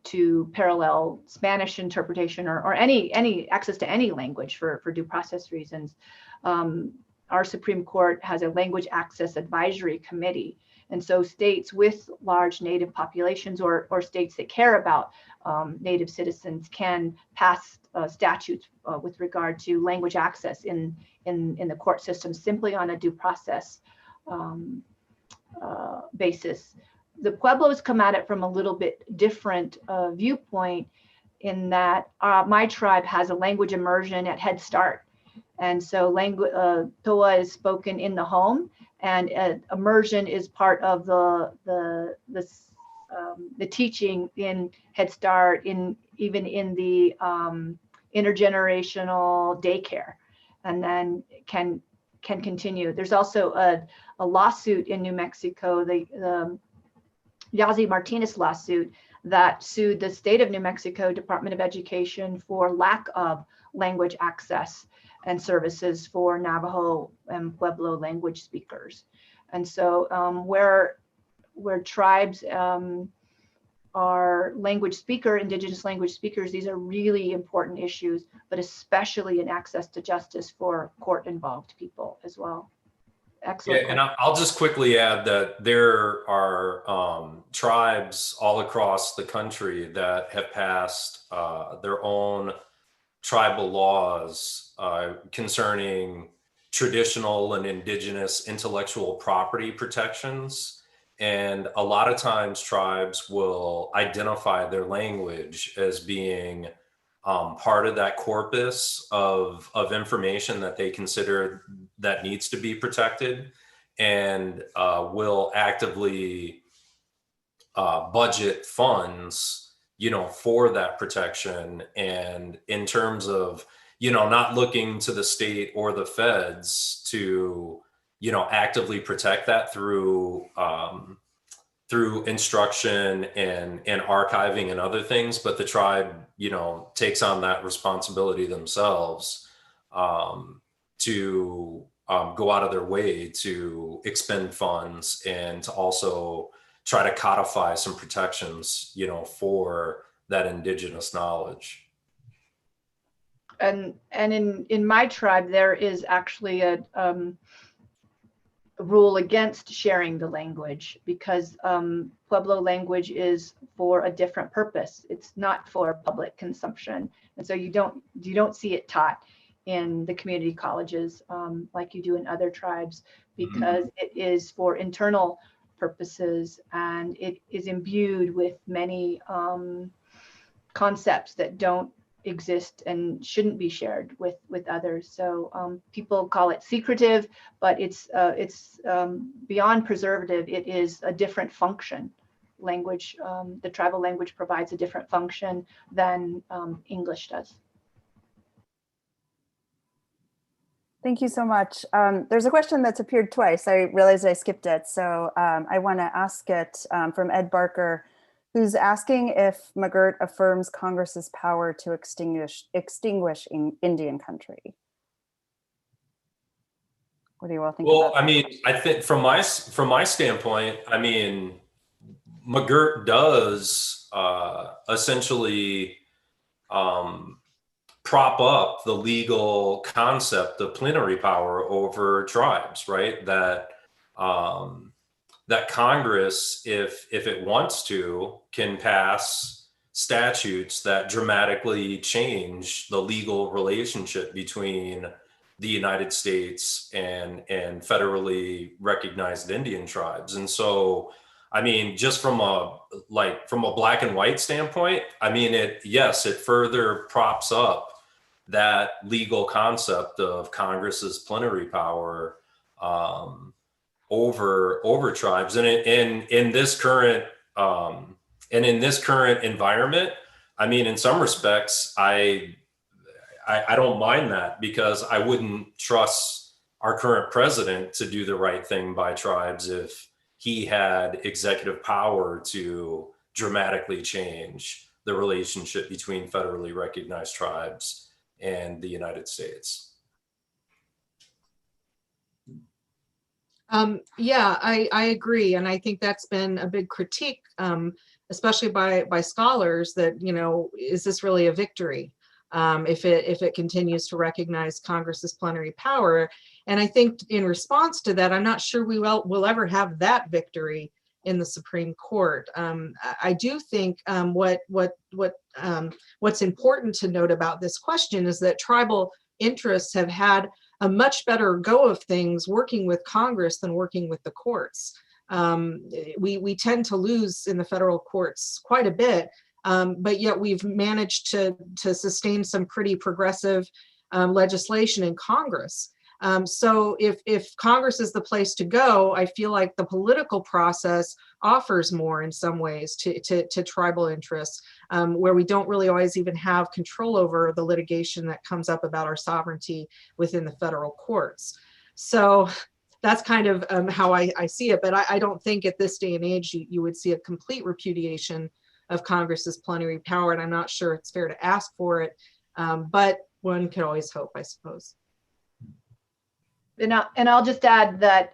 to parallel Spanish interpretation or any access to any language for due process reasons. Our Supreme Court has a language access advisory committee. And so states with large native populations or states that care about native citizens can pass statutes with regard to language access in the court system simply on a due process basis. The Pueblos come at it from a little bit different viewpoint in that my tribe has a language immersion at Head Start. And so Toa is spoken in the home, and immersion is part of the teaching in Head Start, even in the intergenerational daycare, and then can continue. There's also a lawsuit in New Mexico, the Yazi Martinez lawsuit, that sued the state of New Mexico Department of Education for lack of language access and services for Navajo and Pueblo language speakers. And so where tribes are indigenous language speakers, these are really important issues, but especially in access to justice for court-involved people as well. Excellent. Yeah, and I'll just quickly add that there are tribes all across the country that have passed their own tribal laws concerning traditional and indigenous intellectual property protections. And a lot of times tribes will identify their language as being part of that corpus of information that they consider that needs to be protected, and will actively budget funds, for that protection. And in terms of, not looking to the state or the feds to, actively protect that through instruction and archiving and other things, but the tribe, takes on that responsibility themselves to go out of their way to expend funds and to also try to codify some protections, for that indigenous knowledge. And in my tribe, there is actually a rule against sharing the language, because Pueblo language is for a different purpose. It's not for public consumption, and so you don't see it taught in the community colleges like you do in other tribes, because it is for internal purposes, and it is imbued with many concepts that don't exist and shouldn't be shared with others. So people call it secretive, but it's beyond preservative. It is a different function. Language, the tribal language provides a different function than English does. Thank you so much. There's a question that's appeared twice. I realized I skipped it. So I want to ask it from Ed Barker, who's asking if McGirt affirms Congress's power to extinguish Indian country. What do you all think Well, about that? I mean, I think from my standpoint, I mean, McGirt does essentially prop up the legal concept of plenary power over tribes, right? That that Congress, if it wants to, can pass statutes that dramatically change the legal relationship between the United States and federally recognized Indian tribes. And so, I mean, just from a black and white standpoint, I mean, it further props up that legal concept of Congress's plenary power over tribes. And in this current environment, I mean, in some respects, I don't mind that, because I wouldn't trust our current president to do the right thing by tribes if he had executive power to dramatically change the relationship between federally recognized tribes and the United States. Yeah, I agree. And I think that's been a big critique, especially by scholars, that, you know, is this really a victory if it continues to recognize Congress's plenary power? And I think in response to that, I'm not sure we'll ever have that victory in the Supreme Court. I do think what's important to note about this question is that tribal interests have had a much better go of things working with Congress than working with the courts. We tend to lose in the federal courts quite a bit, but yet we've managed to sustain some pretty progressive legislation in Congress. So if Congress is the place to go, I feel like the political process offers more in some ways to tribal interests, where we don't really always even have control over the litigation that comes up about our sovereignty within the federal courts. So that's kind of how I see it. But I don't think at this day and age you would see a complete repudiation of Congress's plenary power, and I'm not sure it's fair to ask for it. But one could always hope, I suppose. And I'll just add that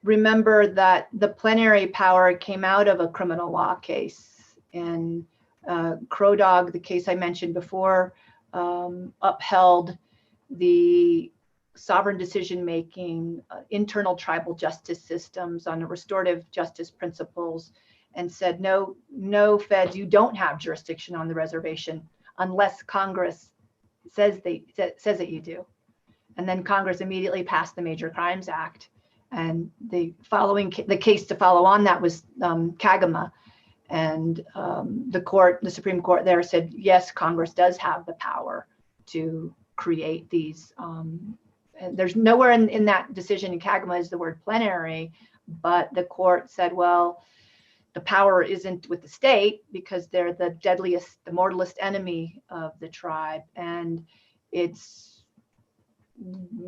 remember that the plenary power came out of a criminal law case, and Crow Dog, the case I mentioned before, upheld the sovereign decision-making, internal tribal justice systems on the restorative justice principles, and said, no, feds, you don't have jurisdiction on the reservation unless Congress says that you do. And then Congress immediately passed the Major Crimes Act. And the case to follow on that was Kagama. And the Supreme Court there said, yes, Congress does have the power to create these. And there's nowhere in that decision in Kagama is the word plenary, but the court said, well, the power isn't with the state because they're the deadliest, the mortalist enemy of the tribe. And it's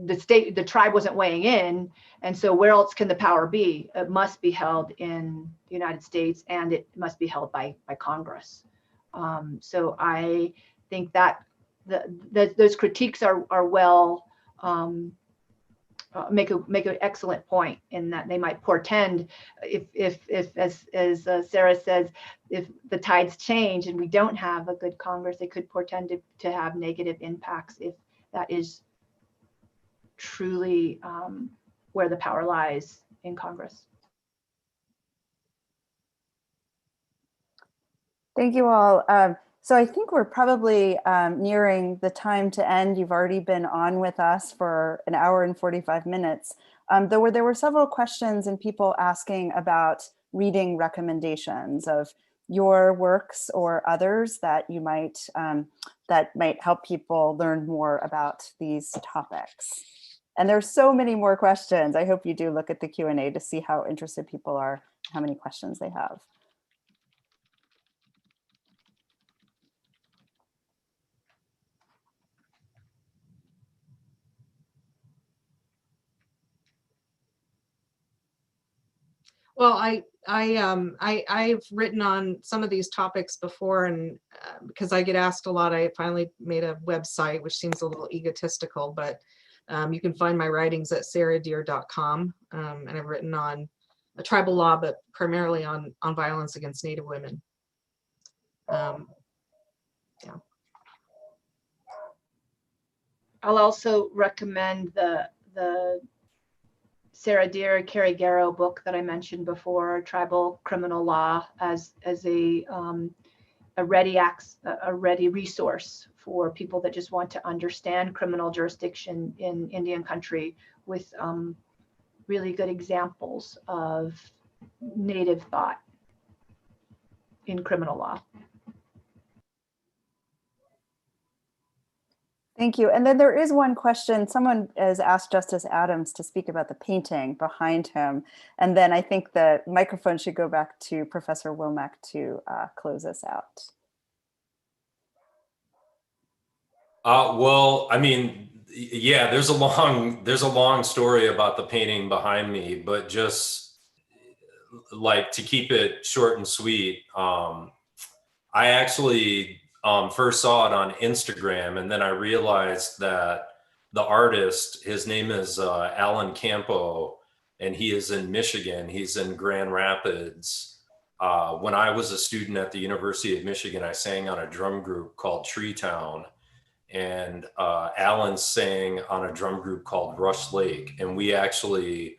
the tribe wasn't weighing in. And so where else can the power be? It must be held in the United States, and it must be held by Congress. So I think that those critiques are well, make an excellent point in that they might portend if as Sarah says, if the tides change and we don't have a good Congress, it could portend to have negative impacts if that is truly where the power lies in Congress. Thank you all. So I think we're probably nearing the time to end. You've already been on with us for an hour and 45 minutes. There were several questions and people asking about reading recommendations of your works or others that you might help people learn more about these topics. And there's so many more questions. I hope you do look at the Q&A to see how interested people are, how many questions they have. Well, I've written on some of these topics before, and because I get asked a lot, I finally made a website, which seems a little egotistical, but you can find my writings at sarahdeer.com. And I've written on tribal law, but primarily on violence against Native women. Yeah. I'll also recommend the Sarah Deer, Carrie Garrow book that I mentioned before, Tribal Criminal Law, as a ready resource for people that just want to understand criminal jurisdiction in Indian country, with really good examples of Native thought in criminal law. Thank you. And then there is one question. Someone has asked Justice Adams to speak about the painting behind him. And then I think the microphone should go back to Professor Womack to close us out. Well, I mean, yeah, there's a long story about the painting behind me, but just like to keep it short and sweet, I actually first saw it on Instagram, and then I realized that the artist, his name is Alan Campo, and he is in Michigan. He's in Grand Rapids. When I was a student at the University of Michigan, I sang on a drum group called Tree Town, and Alan sang on a drum group called Rush Lake, and we actually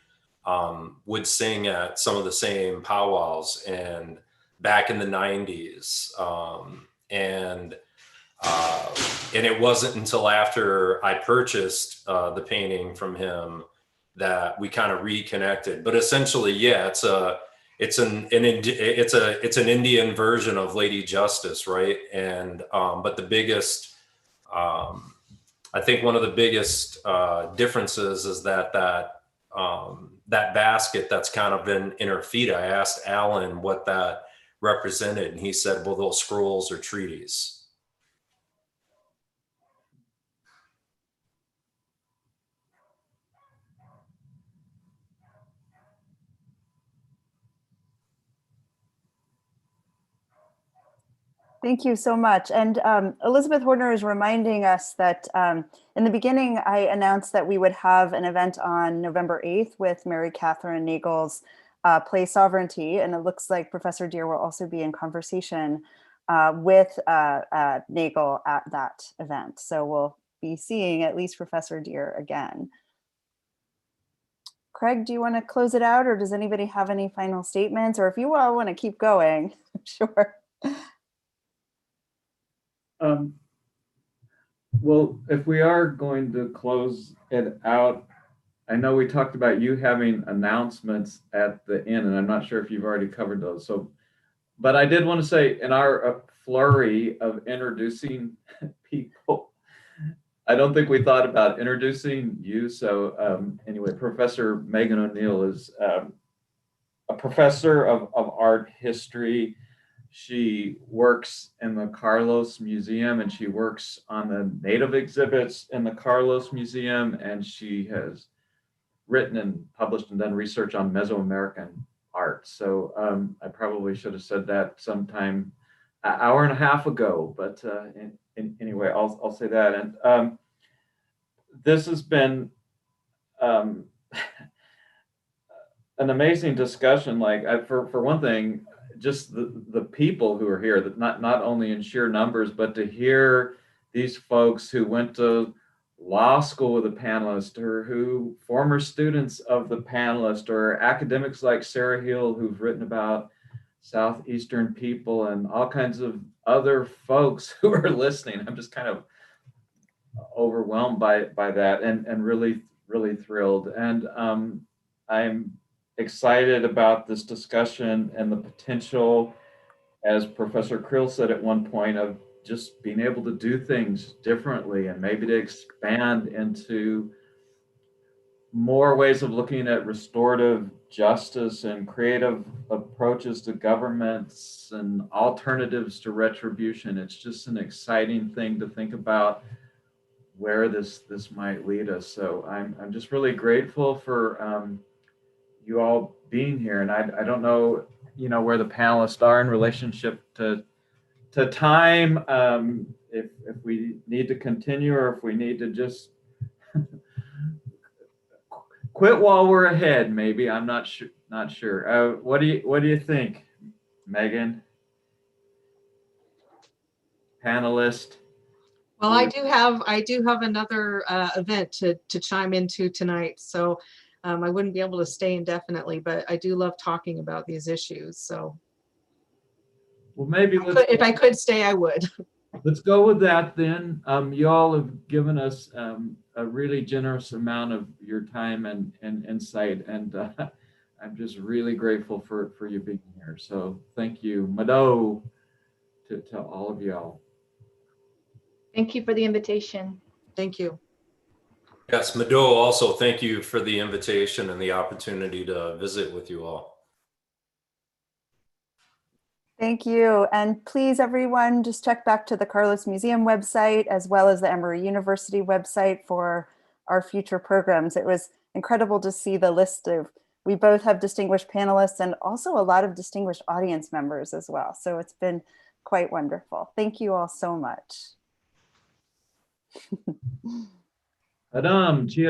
would sing at some of the same powwows and back in the 90s. And it wasn't until after I purchased the painting from him that we kind of reconnected. But essentially, yeah, it's an Indian version of Lady Justice, right? And but the biggest, I think one of the biggest differences is that basket that's kind of in her feet. I asked Alan what that represented, and he said, well, those scrolls are treaties. Thank you so much. And Elizabeth Horner is reminding us that in the beginning, I announced that we would have an event on November 8th with Mary Catherine Nagel's Play Sovereignty. And it looks like Professor Deer will also be in conversation with Nagel at that event. So we'll be seeing at least Professor Deer again. Craig, do you want to close it out, or does anybody have any final statements? Or if you all want to keep going, sure. Well, if we are going to close it out, I know we talked about you having announcements at the end, and I'm not sure if you've already covered those. So, but I did want to say, in our flurry of introducing people, I don't think we thought about introducing you. So anyway, Professor Megan O'Neill is a professor of art history. She works in the Carlos Museum, and she works on the Native exhibits in the Carlos Museum, and she has written and published and done research on Mesoamerican art. So I probably should have said that sometime an hour and a half ago, but anyway, I'll say that. And this has been an amazing discussion. Like for one thing, just the people who are here, that not only in sheer numbers, but to hear these folks who went to law school with a panelist, or who former students of the panelist, or academics like Sarah Hill who've written about Southeastern people, and all kinds of other folks who are listening. I'm just kind of overwhelmed by that, and really thrilled. And I'm excited about this discussion and the potential, as Professor Krill said at one point, of just being able to do things differently, and maybe to expand into more ways of looking at restorative justice and creative approaches to governments and alternatives to retribution. It's just an exciting thing to think about where this might lead us. So I'm just really grateful for you all being here. And I don't know, where the panelists are in relationship to time, if we need to continue or if we need to just quit while we're ahead, maybe. I'm not sure. What do you think, Megan? Panelist? Well, I do have another event to chime into tonight, so I wouldn't be able to stay indefinitely, but I do love talking about these issues. So Well, maybe if I could stay, I would. let's go with that then. You all have given us a really generous amount of your time and insight, and I'm just really grateful for you being here. So thank you, Mado, to all of y'all. Thank you for the invitation. Thank you. Yes, Mado, also thank you for the invitation and the opportunity to visit with you all. Thank you. And please, everyone, just check back to the Carlos Museum website as well as the Emory University website for our future programs. It was incredible to see the list of, we both have distinguished panelists and also a lot of distinguished audience members as well. So it's been quite wonderful. Thank you all so much. Adam, Chia